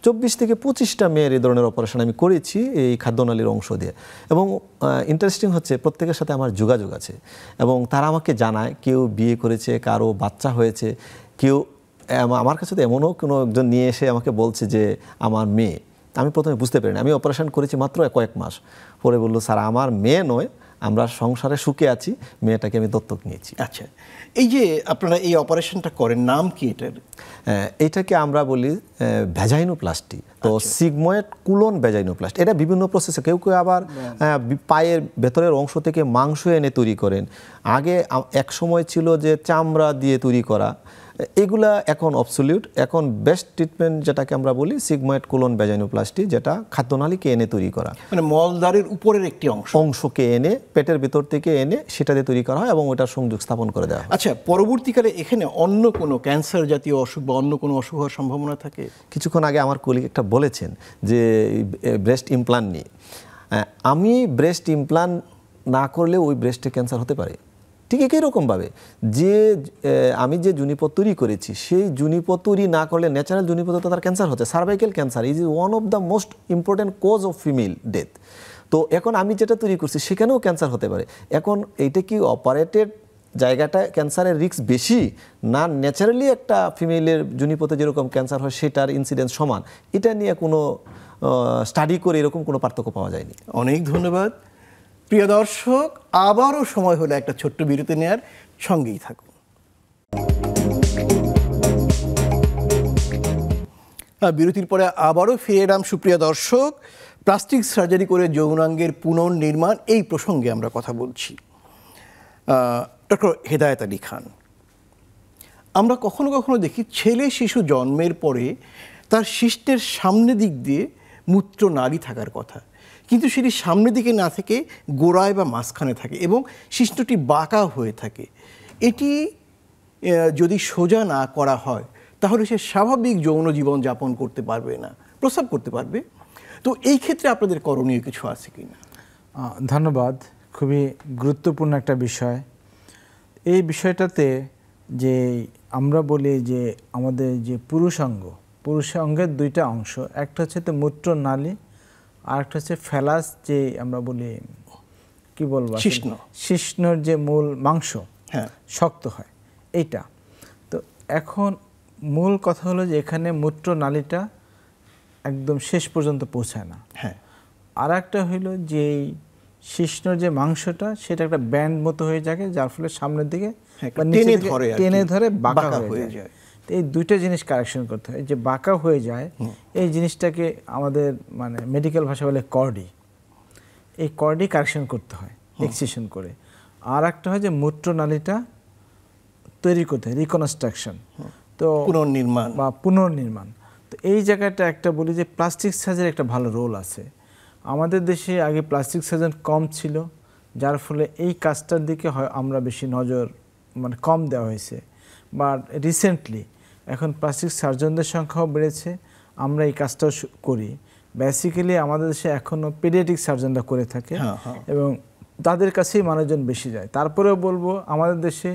24 থেকে 25টা মেয়ের এই ধরনের অপারেশন আমি করেছি এই খাদ্যনালীর অংশ দিয়ে। এবং ইন্টারেস্টিং হচ্ছে, প্রত্যেকের সাথে আমার যোগাযোগ আছে এবং তারা আমাকে জানায় কেউ বিয়ে করেছে, কারো বাচ্চা হয়েছে, কেউ আমার কাছে তো এমনও কোনো একজন নিয়ে এসে আমাকে বলছে যে আমার মেয়ে। আমি প্রথমে বুঝতে পারিনি, আমি অপারেশন করেছি মাত্র কয়েক মাস, পরে বললো স্যার আমার মেয়ে নয়, আমরা সংসারে সুখে আছি, মেয়েটাকে আমি দত্তক নিয়েছি। আচ্ছা, এই যে আপনারা এই অপারেশনটা করেন, নাম কি এটার? এইটাকে আমরা বলি ভ্যাজাইনোপ্লাস্টি। তো সিগময়েড কুলন ভ্যাজাইনোপ্লাস্টি, এটা বিভিন্ন প্রসেসে, কেউ কেউ আবার পায়ের ভেতরের অংশ থেকে মাংস এনে তৈরি করেন। আগে এক সময় ছিল যে চামড়া দিয়ে তৈরি করা, এগুলা এখন অবসলিউট। এখন বেস্ট ট্রিটমেন্ট যেটাকে আমরা বলি সিগময়েড কুলন ভ্যাজাইনোপ্লাস্টি, যেটা খাদ্যনালীকে এনে তৈরি করা, মানে মলদ্বারের উপরের একটি অংশকে এনে পেটের ভিতর থেকে এনে সেটা দিয়ে তৈরি করা হয় এবং ওটার সংযোগ স্থাপন করে দেওয়া হয়। আচ্ছা, পরবর্তীকালে এখানে অন্য কোনো ক্যান্সার জাতীয় অসুখ বা অন্য কোনো অসুখ হওয়ার সম্ভাবনা থাকে? কিছুক্ষণ আগে আমার কলিগ একটা বলেছেন যে ব্রেস্ট ইমপ্লান্ট নিয়ে, আমি ব্রেস্ট ইমপ্লান্ট না করলে ওই ব্রেস্টে ক্যান্সার হতে পারে। ঠিক একই রকমভাবে যে আমি যে যোনিপথ তৈরি করেছি সেই যোনিপথ তৈরি না করলে ন্যাচারাল যোনিপথে তার ক্যান্সার হচ্ছে। Cervical cancer is one of the most important cause of female death. তো এখন আমি যেটা তৈরি করছি সেখানেও ক্যান্সার হতে পারে। এখন এইটা কি অপারেটেড জায়গাটা ক্যান্সারের রিস্ক বেশি, না ন্যাচারালি একটা ফিমেলের যোনিপথে যেরকম ক্যান্সার হয় সেটার ইনসিডেন্স সমান, এটা নিয়ে কোনো স্টাডি করে এরকম কোনো পার্থক্য পাওয়া যায়নি। অনেক ধন্যবাদ। প্রিয় দর্শক, আবারও সময় হলো একটা ছোট্ট বিরতি নেওয়ার, সঙ্গেই থাকুন। বিরতির পরে আবারও ফিরে এলাম। সুপ্রিয় দর্শক, প্লাস্টিক সার্জারি করে যৌনাঙ্গের পুনর্নির্মাণ, এই প্রসঙ্গে আমরা কথা বলছি। ডক্টর হেদায়েত আলী খান, আমরা কখনো কখনো দেখি ছেলে শিশু জন্মের পরে তার শিশ্নের সামনের দিক দিয়ে মূত্র নালী থাকার কথা, কিন্তু সেটি সামনের দিকে না থেকে গোড়ায় বা মাঝখানে থাকে এবং শিশ্নটি বাঁকা হয়ে থাকে। এটি যদি সোজা না করা হয় তাহলে সে স্বাভাবিক যৌন জীবন যাপন করতে পারবে না, প্রস্রাব করতে পারবে। তো এই ক্ষেত্রে আপনাদের করণীয় কিছু আছে কি না? ধন্যবাদ, খুবই গুরুত্বপূর্ণ একটা বিষয়। এই বিষয়টাতে যে আমরা বলি যে আমাদের যে পুরুষ অঙ্গের দুইটা অংশ, একটা হচ্ছে তো মূত্রনালী, আর একটা হচ্ছে ফ্যালাস, যে আমরা বলি কি বলবো, শিশ্নর যে মূল মাংস শক্ত হয় এইটা। তো এখন মূল কথা হলো যে এখানে মূত্রনালীটা একদম শেষ পর্যন্ত পৌঁছায় না। আর একটা হইলো যে শিশ্নর যে মাংসটা সেটা একটা ব্যান্ড মতো হয়ে যায়, যার ফলে সামনের দিকে টেনে ধরে বাঁকা হয়ে যায়। এই দুইটা জিনিস কারেকশন করতে হয়। যে বাঁকা হয়ে যায় এই জিনিসটাকে আমাদের মানে মেডিকেল ভাষা বলে কর্ডি, এই কর্ডি কারেকশন করতে হয় এক্সিশন করে। আর একটা হয় যে মূত্রনালীটা তৈরি করতে হয়, রিকনস্ট্রাকশন, তো পুনর্নির্মাণ। তো এই জায়গাটা একটা বলি যে প্লাস্টিক সার্জারি একটা ভালো রোল আছে। আমাদের দেশে আগে প্লাস্টিক সার্জন কম ছিল, যার ফলে এই কাজটার দিকে হয় আমরা বেশি নজর মানে কম দেওয়া হয়েছে। বাট রিসেন্টলি এখন প্লাস্টিক সার্জনদের সংখ্যাও বেড়েছে, আমরা এই কাজটাও করি। বেসিক্যালি আমাদের দেশে এখনও পেডিয়াট্রিক সার্জনরা করে থাকে এবং তাদের কাছেই মানুষজন বেশি যায়। তারপরেও বলবো আমাদের দেশে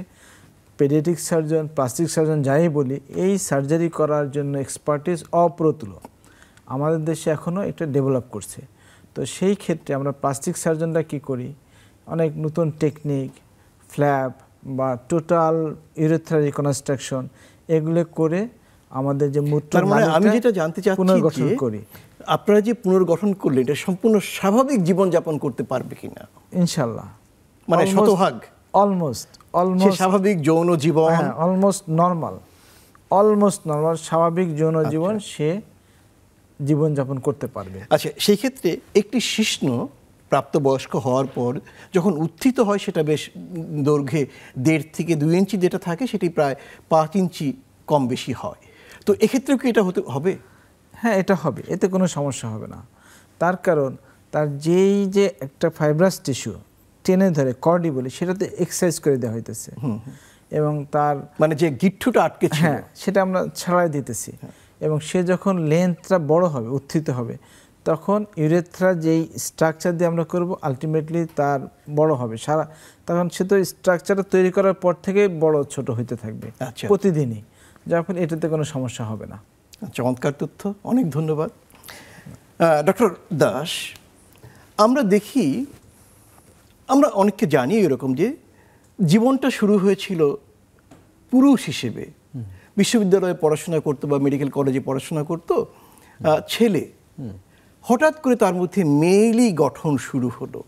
পেডিয়াট্রিক সার্জন, প্লাস্টিক সার্জন যাই বলি, এই সার্জারি করার জন্য এক্সপার্টিস অপ্রতুল আমাদের দেশে এখনও এটা ডেভেলপ করছে। তো সেই ক্ষেত্রে আমরা প্লাস্টিক সার্জনরা কি করি, অনেক নতুন টেকনিক, ফ্ল্যাপ বা টোটাল ইউরেথ্রা রিকনস্ট্রাকশন এগুলো করে আমাদের যে মূত্রনালীটা, আমি যেটা জানতে চাচ্ছি পুনর্গঠন করি। আপনারা যে পুনর্গঠন করলেন এটা সম্পূর্ণ স্বাভাবিক জীবন যাপন করতে পারবে কিনা? ইনশাআল্লাহ, মানে শতভাগ অলমোস্ট স্বাভাবিক যৌন জীবন, অলমোস্ট নরমাল স্বাভাবিক যৌন জীবন সে জীবনযাপন করতে পারবে। আচ্ছা, সেই ক্ষেত্রে একটি শিশ্ন প্রাপ্তবয়স্ক হওয়ার পর যখন উত্থিত হয় সেটা বেশ দৈর্ঘ্যে 1.5 থেকে 2 ইঞ্চি যেটা থাকে সেটি প্রায় 5 ইঞ্চি কম বেশি হয়। তো এক্ষেত্রেও কি এটা হবে? হ্যাঁ, এটা হবে, এতে কোনো সমস্যা হবে না। তার কারণ তার যেই যে একটা ফাইব্রাস টিস্যু টেনে ধরে কর্ডি বলি, সেটাতে এক্সারসাইজ করে দেওয়া হইতেছে এবং তার মানে যে গিট্টুটা আটকে ছিল সেটা আমরা ছাড়াই দিতেছি। এবং সে যখন লেন্থটা বড় হবে, উত্থিত হবে, তখন ইউরেথ্রা যেই স্ট্রাকচার দিয়ে আমরা করব আলটিমেটলি তার বড় হবে তখন সে তো স্ট্রাকচারটা তৈরি করার পর থেকে বড় ছোট হইতে থাকবে প্রতিদিনই, যার ফলে এটাতে কোনো সমস্যা হবে না। চমৎকার তথ্য, অনেক ধন্যবাদ ডক্টর দাস। আমরা অনেককে জানি এরকম যে জীবনটা শুরু হয়েছিল পুরুষ হিসেবে, বিশ্ববিদ্যালয়ে পড়াশোনা করতো বা মেডিকেল কলেজে পড়াশোনা করতো ছেলে, হঠাৎ করে তার মধ্যে মেয়েলি গঠন শুরু হলো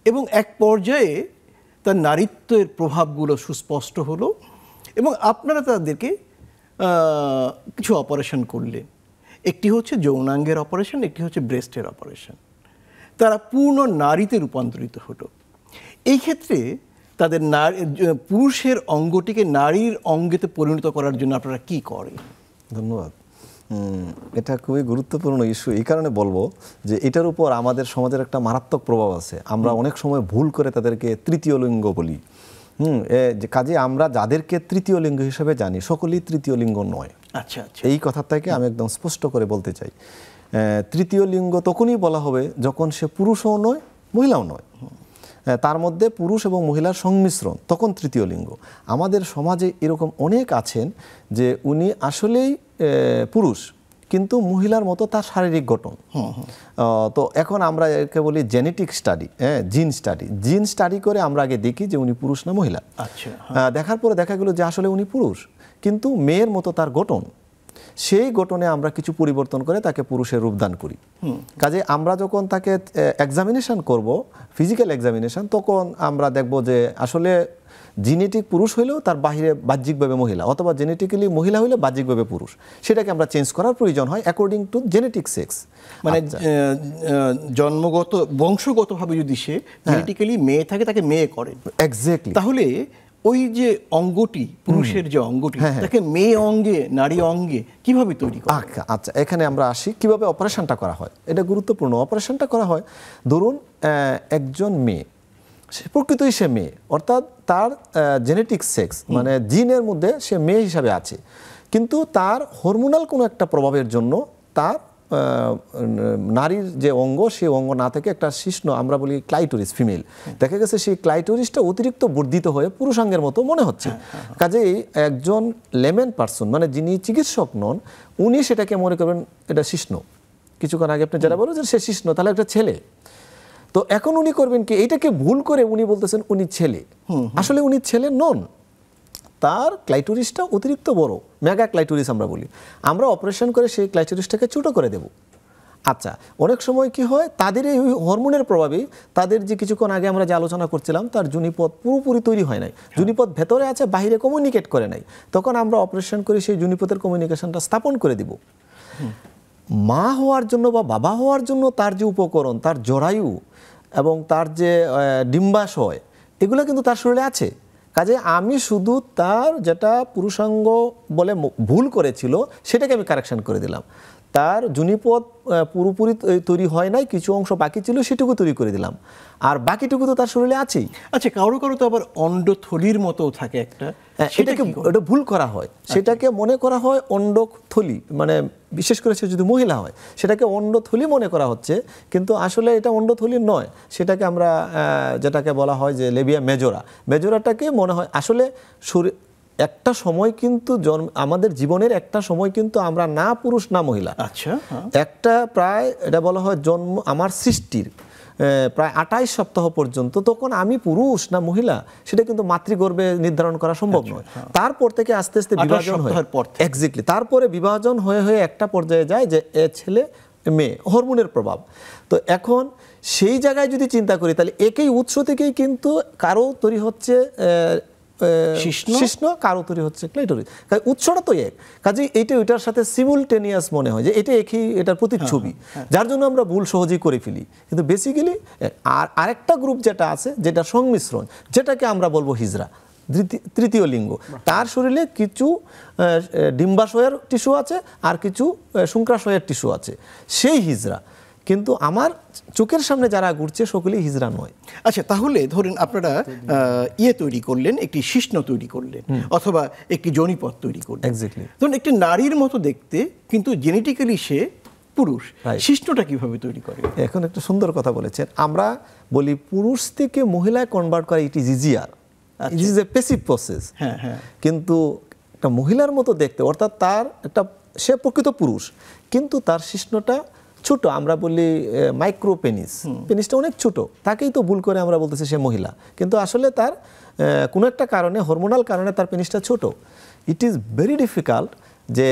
এবং এক পর্যায়ে তার নারীত্বের প্রভাবগুলো সুস্পষ্ট হলো এবং আপনারা তাদেরকে কিছু অপারেশন করলেন। একটি হচ্ছে যৌনাঙ্গের অপারেশন, একটি হচ্ছে ব্রেস্টের অপারেশন। তারা পূর্ণ নারীতে রূপান্তরিত হলো। এই ক্ষেত্রে তাদের পুরুষের অঙ্গটিকে নারীর অঙ্গেতে পরিণত করার জন্য আপনারা কি করেন? ধন্যবাদ। এটা খুবই গুরুত্বপূর্ণ ইস্যু। এই কারণে বলবো যে এটার উপর আমাদের সমাজের একটা মারাত্মক প্রভাব আছে। আমরা অনেক সময় ভুল করে তাদেরকে তৃতীয় লিঙ্গ বলি। কাজে আমরা যাদেরকে তৃতীয় লিঙ্গ হিসেবে জানি সকলেই তৃতীয় লিঙ্গ নয়। আচ্ছা, এই কথাটাকে আমি একদম স্পষ্ট করে বলতে চাই। তৃতীয় লিঙ্গ তখনই বলা হবে যখন সে পুরুষও নয় মহিলাও নয়, তার মধ্যে পুরুষ এবং মহিলার সংমিশ্রণ, তখন তৃতীয় লিঙ্গ। আমাদের সমাজে এরকম অনেক আছেন যে উনি আসলেই পুরুষ কিন্তু মহিলার মতো তার শারীরিক গঠন। তো এখন আমরা একে বলি জেনেটিক স্টাডি, জিন স্টাডি করে আমরা আগে দেখি যে উনি পুরুষ না মহিলা। দেখার পরে দেখা গেল যে আসলে উনি পুরুষ কিন্তু মেয়ের মতো তার গঠন। সেই গঠনে আমরা কিছু পরিবর্তন করে তাকে পুরুষের রূপদান করি। কাজে আমরা যখন তাকে এক্সামিনেশন করব, ফিজিক্যাল এক্সামিনেশন, তখন আমরা দেখব যে আসলে জেনেটিক পুরুষ হইলেও তার বাহিরে বাহ্যিকভাবে মহিলা, অথবা জেনেটিক্যালি মহিলা হইলে বাহ্যিকভাবে পুরুষ। সেটাকে আমরা চেঞ্জ করার প্রয়োজন হয় অ্যাকর্ডিং টু জেনেটিক সেক্স। মানে জন্মগত বংশগতভাবে যদি সে জেনেটিক্যালি মেয়ে থাকে তাকে মেয়ে করে। এক্স্যাক্টলি। তাহলে ওই যে অঙ্গটি, পুরুষের যে অঙ্গটি, তাকে মেয়ে অঙ্গে, নারী অঙ্গে কিভাবে তৈরি করা? আচ্ছা, এখানে আমরা আসি কিভাবে অপারেশনটা করা হয়। এটা গুরুত্বপূর্ণ। অপারেশনটা করা হয়, ধরুন একজন মেয়ে সে প্রকৃতই সে মেয়ে, অর্থাৎ তার জেনেটিক সেক্স মানে জিনের মধ্যে সে মেয়ে হিসাবে আছে, কিন্তু তার হরমোনাল কোনো একটা প্রভাবের জন্য তার নারীর যে অঙ্গ সেই অঙ্গ না থেকে একটা শিশ্ন, আমরা বলি ক্লাইটোরিস ফিমেল, দেখা গেছে সেই ক্লাইটোরিসটা অতিরিক্ত বর্ধিত হয়ে পুরুষাঙ্গের মতো মনে হচ্ছে। কাজেই একজন লেমেন পার্সন মানে যিনি চিকিৎসক নন উনি সেটাকে মনে করবেন এটা শিশ্ন। কিছুক্ষণ আগে আপনি যারা বলেন যে সে শিশ্ন, তাহলে একটা ছেলে। তো এখন উনি করবেন কি, এইটাকে ভুল করে উনি বলতেছেন উনি ছেলে, আসলে উনি ছেলে নন, তার ক্লাইটোরিসটা অতিরিক্ত বড়, মেগা ক্লাইটোরিস আমরা বলি। আমরা অপারেশন করে সেই ক্লাইটোরিসটাকে ছোট করে দেব। আচ্ছা, অনেক সময় কি হয়, তাদের এই হরমোনের প্রভাবে তাদের যে কিছুক্ষণ আগে আমরা যে আলোচনা করছিলাম তার যোনিপথ পুরোপুরি তৈরি হয় নাই, যোনিপথ ভেতরে আছে, বাইরে কমিউনিকেট করে নাই, তখন আমরা অপারেশন করে সেই যোনিপথের কমিউনিকেশনটা স্থাপন করে দিব। মা হওয়ার জন্য বা বাবা হওয়ার জন্য তার যে উপকরণ, তার জরায়ু এবং তার যে ডিম্বাশয়, এগুলো কিন্তু তার শরীরে আছে। কাজে আমি শুধু তার যেটা পুরুষাঙ্গ বলে ভুল করেছিল সেটাকে আমি কারেকশন করে দিলাম। তার যোনিপথ পুরোপুরি তৈরি হয় নাই, কিছু অংশ বাকি ছিল, সেটুকু তৈরি করে দিলাম, আর বাকিটুকু তো তার শরীরে আছেই। আচ্ছা, কারো কারো তো আবার অন্ডথলির মতো থাকে একটা, সেটাকে এটা ভুল করা হয়, সেটাকে মনে করা হয় অন্ডথলি, মানে বিশেষ করে সে যদি মহিলা হয় সেটাকে অন্ডথলি মনে করা হচ্ছে, কিন্তু আসলে এটা অন্ডথলি নয়, সেটাকে আমরা যেটাকে বলা হয় যে লেবিয়া মেজোরা, মেজোরাটাকে মনে হয় আসলে শরীর একটা সময় কিন্তু আমাদের জীবনের একটা সময় কিন্তু আমরা না পুরুষ না মহিলা। আচ্ছা, একটা প্রায় এটা বলা হয় জন্ম আমার সৃষ্টির প্রায় 28 সপ্তাহ পর্যন্ত, তখন আমি পুরুষ না মহিলা সেটা কিন্তু মাতৃগর্ভে নির্ধারণ করা সম্ভব নয়। তারপর থেকে আস্তে আস্তে বিভাজন হয়, এক্স্যাক্টলি, তারপরে বিভাজন হয়ে হয়ে একটা পর্যায়ে যায় যে এ ছেলে মেয়ে, হরমোনের প্রভাব। তো এখন সেই জায়গায় যদি চিন্তা করি তাহলে একই উৎস থেকেই কিন্তু কারো তৈরি হচ্ছে শিশ্ন, কারো তৈরি হচ্ছে ক্লাইটোরিস, উৎসটা তো এক। কাজে এইটা ওইটার সাথে সিমুলটেনিয়াস মনে হয় যে এটা একই, এটার প্রতিচ্ছবি, যার জন্য আমরা ভুল সহজেই করে ফেলি। কিন্তু বেসিক্যালি আরেকটা গ্রুপ যেটা আছে যেটা সংমিশ্রণ, যেটাকে আমরা বলবো হিজড়া, তৃতীয় লিঙ্গ, তার শরীরে কিছু ডিম্বাশয়ের টিস্যু আছে আর কিছু শুক্রাশয়ের টিস্যু আছে, সেই হিজড়া। কিন্তু আমার চোখের সামনে যারা ঘুরছে সকলেই হিজড়া নয়। আচ্ছা, তাহলে ধরেন আপনারা তৈরি করলেন, একটি শিশ্ন তৈরি করলেন, অথবা একটি যোনিপথ তৈরি করলেন, এক্স্যাক্টলি, ধরুন একটি নারীর মতো দেখতে কিন্তু জেনেটিক্যালি সে পুরুষ, শিশ্নটা কিভাবে তৈরি করে? এখন একটা সুন্দর কথা বলেছেন, আমরা বলি পুরুষ থেকে মহিলায় কনভার্ট করা it is easier, it is a passive process. কিন্তু একটা মহিলার মতো দেখতে, অর্থাৎ তার একটা সে প্রকৃত পুরুষ কিন্তু তার শিশ্নটা ছোট, আমরা বলি মাইক্রো পেনিস, পেনিসটা অনেক ছোট, তাকেই তো ভুল করে আমরা বলতেছি সে মহিলা, কিন্তু আসলে তার কোনো একটা কারণে, হরমোনাল কারণে তার পেনিসটা ছোট। ইট ইজ ভেরি ডিফিকাল্ট যে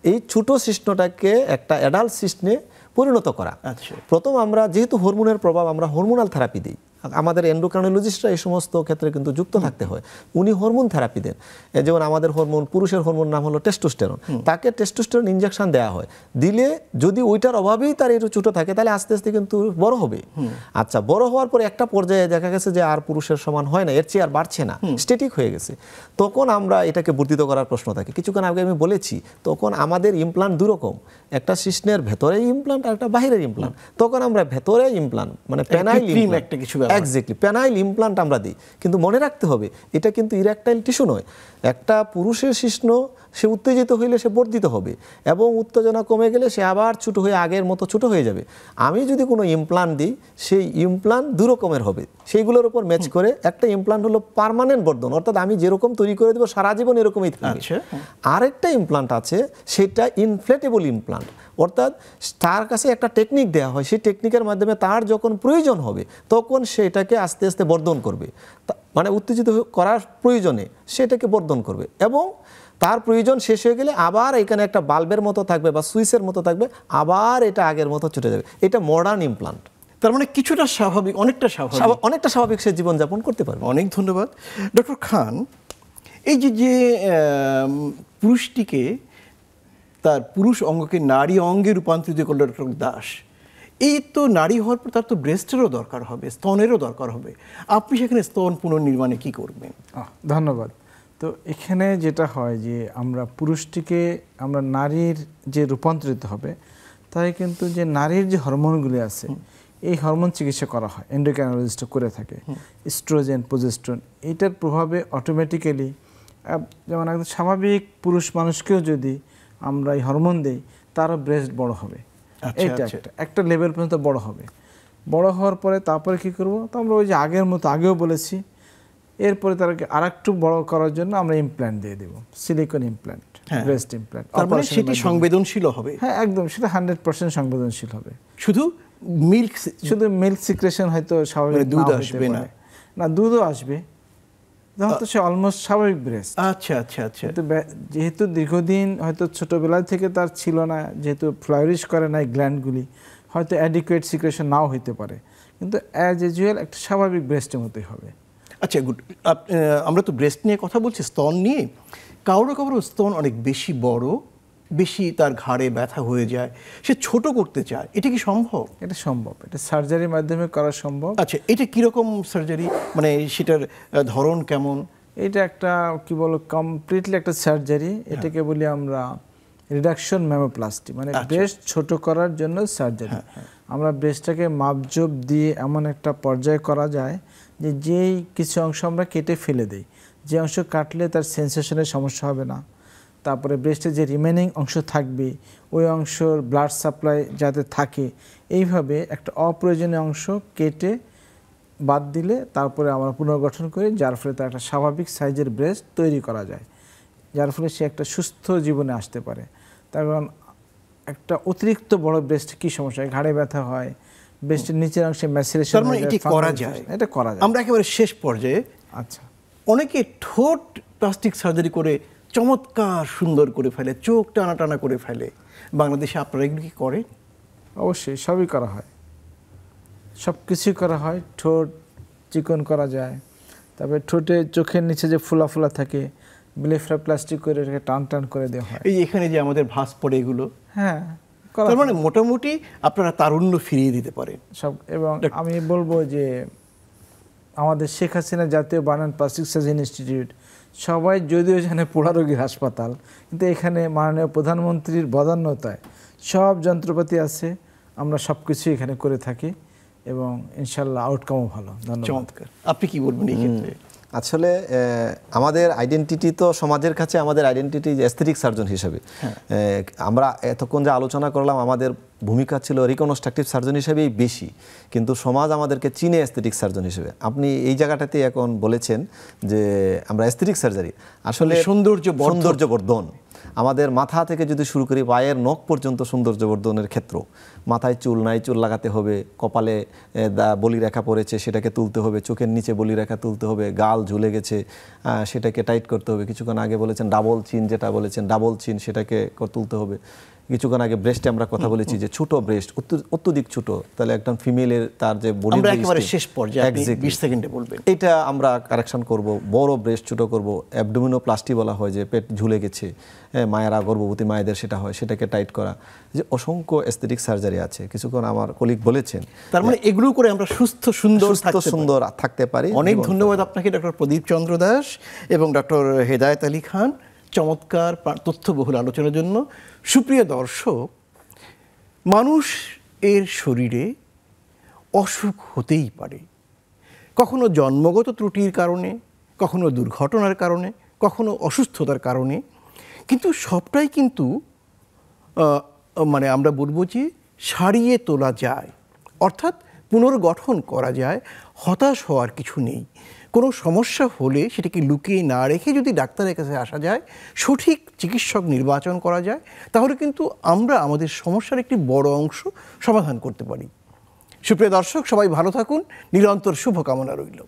এই ছোট শিশ্নটাকে একটা অ্যাডাল্ট শিশ্নে পরিণত করা। প্রথম আমরা যেহেতু হরমোনের প্রভাব, আমরা হরমোনাল থেরাপি দিই, আমাদের এন্ডোক্রাইনোলজিস্টরা এই সমস্ত ক্ষেত্রে কিন্তু যুক্ত থাকতে হয়, উনি হরমোন থেরাপি দেন। যেমন আমাদের হরমোন, পুরুষের হরমোন নাম হলো টেস্টোস্টেরন, তাকে টেস্টোস্টেরন ইনজেকশন দেওয়া হয়, দিলে যদি ওইটার অভাবেই তার একটু ছোট থাকে তাহলে আস্তে আস্তে কিন্তু বড় হবে। আচ্ছা, বড় হওয়ার পরে একটা পর্যায়ে দেখা গেছে যে আর পুরুষের সমান হয় না, এর চেয়ে আর বাড়ছে না, স্ট্যাটিক হয়ে গেছে, তখন আমরা এটাকে বর্ধিত করার প্রশ্ন থাকে। কিছুক্ষণ আগে আমি বলেছি, তখন আমাদের ইমপ্লান্ট দুরকম, একটা শিশ্নের ভেতরে ইমপ্লান্ট আর একটা বাইরের ইমপ্লান্ট, তখন আমরা ভেতরে ইমপ্লান্ট মানে penile implant, exactly penile implant আমরা দিই। কিন্তু মনে রাখতে হবে এটা কিন্তু ইরেকটাইল টিস্যু নয়। একটা পুরুষের শিশ্ন সে উত্তেজিত হইলে সে বর্ধিত হবে এবং উত্তেজনা কমে গেলে সে আবার ছোট হয়ে আগের মতো ছোট হয়ে যাবে। আমি যদি কোনো ইমপ্লান্ট দিই সেই ইমপ্লান্ট দু রকমের হবে, সেইগুলোর উপর ম্যাচ করে একটা ইমপ্লান্ট হলো পার্মানেন্ট বর্ধন, অর্থাৎ আমি যেরকম তৈরি করে দেবো সারা জীবন এরকমই থাকবে। আরেকটা ইমপ্লান্ট আছে সেটা ইনফ্লেটেবল ইমপ্লান্ট, অর্থাৎ তার কাছে একটা টেকনিক দেওয়া হয়, সেই টেকনিকের মাধ্যমে তার যখন প্রয়োজন হবে তখন সেটাকে আস্তে আস্তে বর্ধন করবে, মানে উত্তেজিত করার প্রয়োজনে সেটাকে বর্ধন করবে এবং তার প্রয়োজন শেষ হয়ে গেলে আবার এখানে একটা বাল্বের মতো থাকবে বা সুইচের মতো থাকবে, আবার এটা আগের মতো ছুটে যাবে। এটা মডার্ন ইমপ্লান্ট। তার মানে কিছুটা স্বাভাবিক, অনেকটা স্বাভাবিক সে জীবনযাপন করতে পারবে। অনেক ধন্যবাদ ডক্টর খান। এই যে পুরুষটিকে, তার পুরুষ অঙ্গকে নারী অঙ্গে রূপান্তরিত করল ডক্টর দাস, এই তো নারী হওয়ার পর তার তো ব্রেস্টেরও দরকার হবে, স্তনেরও দরকার হবে, আপনি সেখানে স্তন পুনর্নির্মাণে কি করবেন? ধন্যবাদ। তো এখানে যেটা হয় যে আমরা পুরুষটিকে আমরা নারীর যে রূপান্তরিত হবে, তাই কিন্তু যে নারীর যে হরমোনগুলি আছে এই হরমোন চিকিৎসা করা হয়, এন্ডোক্রাইনোলজিস্ট করে থাকে। ইস্ট্রোজেন, প্রজেস্টেরন, এইটার প্রভাবে অটোমেটিক্যালি যেমন একদম স্বাভাবিক পুরুষ মানুষকেও যদি আমরা এই হরমোন দেই, তারও ব্রেস্ট বড় হবে। এইটা একটা লেভেল পর্যন্ত বড় হবে। বড় হওয়ার পরে তারপরে কি করব, তো আমরা ওই যে আগের মতো আগেও বলেছি, এরপরে তারকে আরেকটু বড় করার জন্য আমরা ইমপ্ল্যান্ট দিয়ে দেব, সিলিকন ইমপ্ল্যান্ট, ব্রেস্ট ইমপ্ল্যান্ট। তার মানে সেটি সংবেদনশীল হবে। হ্যাঁ, একদম, সেটা 100% সংবেদনশীল হবে। শুধু মিল্ক সিক্রেশন হয়তো স্বাভাবিক দুধ আসবে না, না দুধও আসবে, হয়তো সে অলমোস্ট স্বাভাবিক ব্রেস্ট। আচ্ছা আচ্ছা আচ্ছা। যেহেতু দীর্ঘদিন হয়তো ছোটবেলা থেকে তার ছিল না, যেহেতু ফ্লারিশ করে না এই গ্ল্যান্ডগুলি, হয়তো অ্যাডিকুয়েট সিক্রেশন নাও হইতে পারে, কিন্তু অ্যাজ ইউজুয়াল একটা স্বাভাবিক ব্রেস্টের মতোই হবে। আচ্ছা, গুড। আমরা তো ব্রেস্ট নিয়ে কথা বলছি, স্তন নিয়ে। কারো কারো স্তন অনেক বেশি বড়, বেশি তার ঘাড়ে ব্যথা হয়ে যায়, সে ছোট করতে চায়, এটা কি সম্ভব? এটা সম্ভব, এটা সার্জারির মাধ্যমে করা সম্ভব। আচ্ছা, এটা কীরকম সার্জারি, মানে সেটার ধরন কেমন? এটা একটা কি বলো, কমপ্লিটলি একটা সার্জারি। এটাকে বলি আমরা রিডাকশন ম্যামোপ্লাস্টি, মানে ব্রেস্ট ছোট করার জন্য সার্জারি। আমরা ব্রেস্টটাকে মাপজোপ দিয়ে এমন একটা পর্যায়ে করা যায় যে যেই কিছু অংশ আমরা কেটে ফেলে দিই, যে অংশ কাটলে তার সেন্সেশনের সমস্যা হবে না, তারপরে ব্রেস্টে যে রিমেনিং অংশ থাকবে ওই অংশর ব্লাড সাপ্লাই যাতে থাকে, এইভাবে একটা অপ্রয়োজনীয় অংশ কেটে বাদ দিলে তারপরে আমরা পুনর্গঠন করি, যার ফলে তার একটা স্বাভাবিক সাইজের ব্রেস্ট তৈরি করা যায়, যার ফলে সে একটা সুস্থ জীবনে আসতে পারে। তার কারণ একটা অতিরিক্ত বড় ব্রেস্ট কি সমস্যা হয়, ঘাড়ে ব্যথা হয়, ব্রেস্টের নিচের অংশে ম্যাসিলেশন, এটা করা যায়, এটা করা যায়। আমরা একেবারে শেষ পর্যায়ে, আচ্ছা, অনেকে ঠোঁট প্লাস্টিক সার্জারি করে চমৎকার সুন্দর করে ফেলে, চোখ টানা টানা করে ফেলে, বাংলাদেশে আপনারা এগুলো কি করেন? অবশ্যই, সবই করা হয়, সব কিছুই করা হয়। ঠোঁট চিকন করা যায়, তারপরে ঠোঁটে চোখের নিচে যে ফুলা ফুলা থাকে, ব্লেফারোপ্লাস্টিক করে এটাকে টান টান করে দেওয়া হয়। এই এখানে যে আমাদের ভাঁজ পড়ে এগুলো, হ্যাঁ, তার মানে মোটামুটি আপনারা তারুণ্য ফিরিয়ে দিতে পারেন সব। এবং আমি বলবো যে আমাদের শেখ হাসিনা জাতীয় বার্ন প্লাস্টিক সার্জারি ইনস্টিটিউট, সবাই যদিও জানে পোড়া রোগীর হাসপাতাল, কিন্তু এখানে মাননীয় প্রধানমন্ত্রীর বদান্যতায় সব যন্ত্রপাতি আছে, আমরা সব কিছুই এখানে করে থাকি এবং ইনশাল্লাহ আউটকামও ভালো। ধন্যবাদ। আপনি কি বলবেন এই ক্ষেত্রে? আসলে আমাদের আইডেন্টিটি তো সমাজের কাছে, আমাদের আইডেন্টিটি অ্যাস্থেটিক সার্জন হিসেবে আমরা এতক্ষণ যে আলোচনা করলাম, আমাদের ভূমিকা ছিল রিকনস্ট্রাকটিভ সার্জন হিসেবেই বেশি, কিন্তু সমাজ আমাদেরকে চিনে অ্যাস্থেটিক সার্জন হিসেবে। আপনি এই জায়গাটাতে এখন বলেছেন যে আমরা অ্যাস্থেটিক সার্জারি, আসলে সৌন্দর্যবর্ধন, আমাদের মাথা থেকে যদি শুরু করি পায়ের নখ পর্যন্ত সৌন্দর্যবর্ধনের ক্ষেত্র। মাথায় চুল নাই, চুল লাগাতে হবে, কপালে বলিরেখা পড়েছে সেটাকে তুলতে হবে, চোখের নিচে বলিরেখা তুলতে হবে, গাল ঝুলে গেছে সেটাকে টাইট করতে হবে, কিছুক্ষণ আগে বলেছেন ডাবল চিন, যেটা বলেছেন ডাবল চিন সেটাকে তুলতে হবে। কিছুক্ষণ আগে ব্রেস্টে আমরা কথা বলেছি যে ছোট ব্রেস্ট, অত্যধিক ছোট, তাহলে একদম ফিমেলের তার যে বডি, আমরা একেবারে শেষ পর্যায়ে 20 সেকেন্ডে বলবেন, এটা আমরা কারেকশন করব। বড় ব্রেস্ট ছোট করব, অ্যাবডোমিনোপ্লাস্টি বলা হয়, যে পেট ঝুলে গেছে, মায়েরা গর্ভবতী মায়েদের সেটা হয়, সেটাকে টাইট করা, যে অসংখ্য অ্যাস্থেটিক সার্জারি আছে। কিছুক্ষণ আমার কলিগ বলেছেন, তার মানে এগুলো করে আমরা সুস্থ সুন্দর থাকতে পারি। অনেক ধন্যবাদ আপনাকে ডক্টর প্রদীপ চন্দ্র দাস এবং ডক্টর হেদায়েত আলী খান চমৎকার তথ্যবহুল আলোচনার জন্য। সুপ্রিয় দর্শক, মানুষ এর শরীরে অসুখ হতেই পারে, কখনো জন্মগত ত্রুটির কারণে, কখনো দুর্ঘটনার কারণে, কখনো অসুস্থতার কারণে, কিন্তু সবটাই কিন্তু মানে আমরা বলবো যে সারিয়ে তোলা যায়, অর্থাৎ পুনর্গঠন করা যায়। হতাশ হওয়ার কিছু নেই। কোনো সমস্যা হলে সেটাকে লুকিয়ে না রেখে যদি ডাক্তারের কাছে আসা যায়, সঠিক চিকিৎসক নির্বাচন করা যায়, তাহলে কিন্তু আমরা আমাদের সমস্যার একটি বড় অংশ সমাধান করতে পারি। সুপ্রিয় দর্শক, সবাই ভালো থাকুন, নিরন্তর শুভকামনা রইল।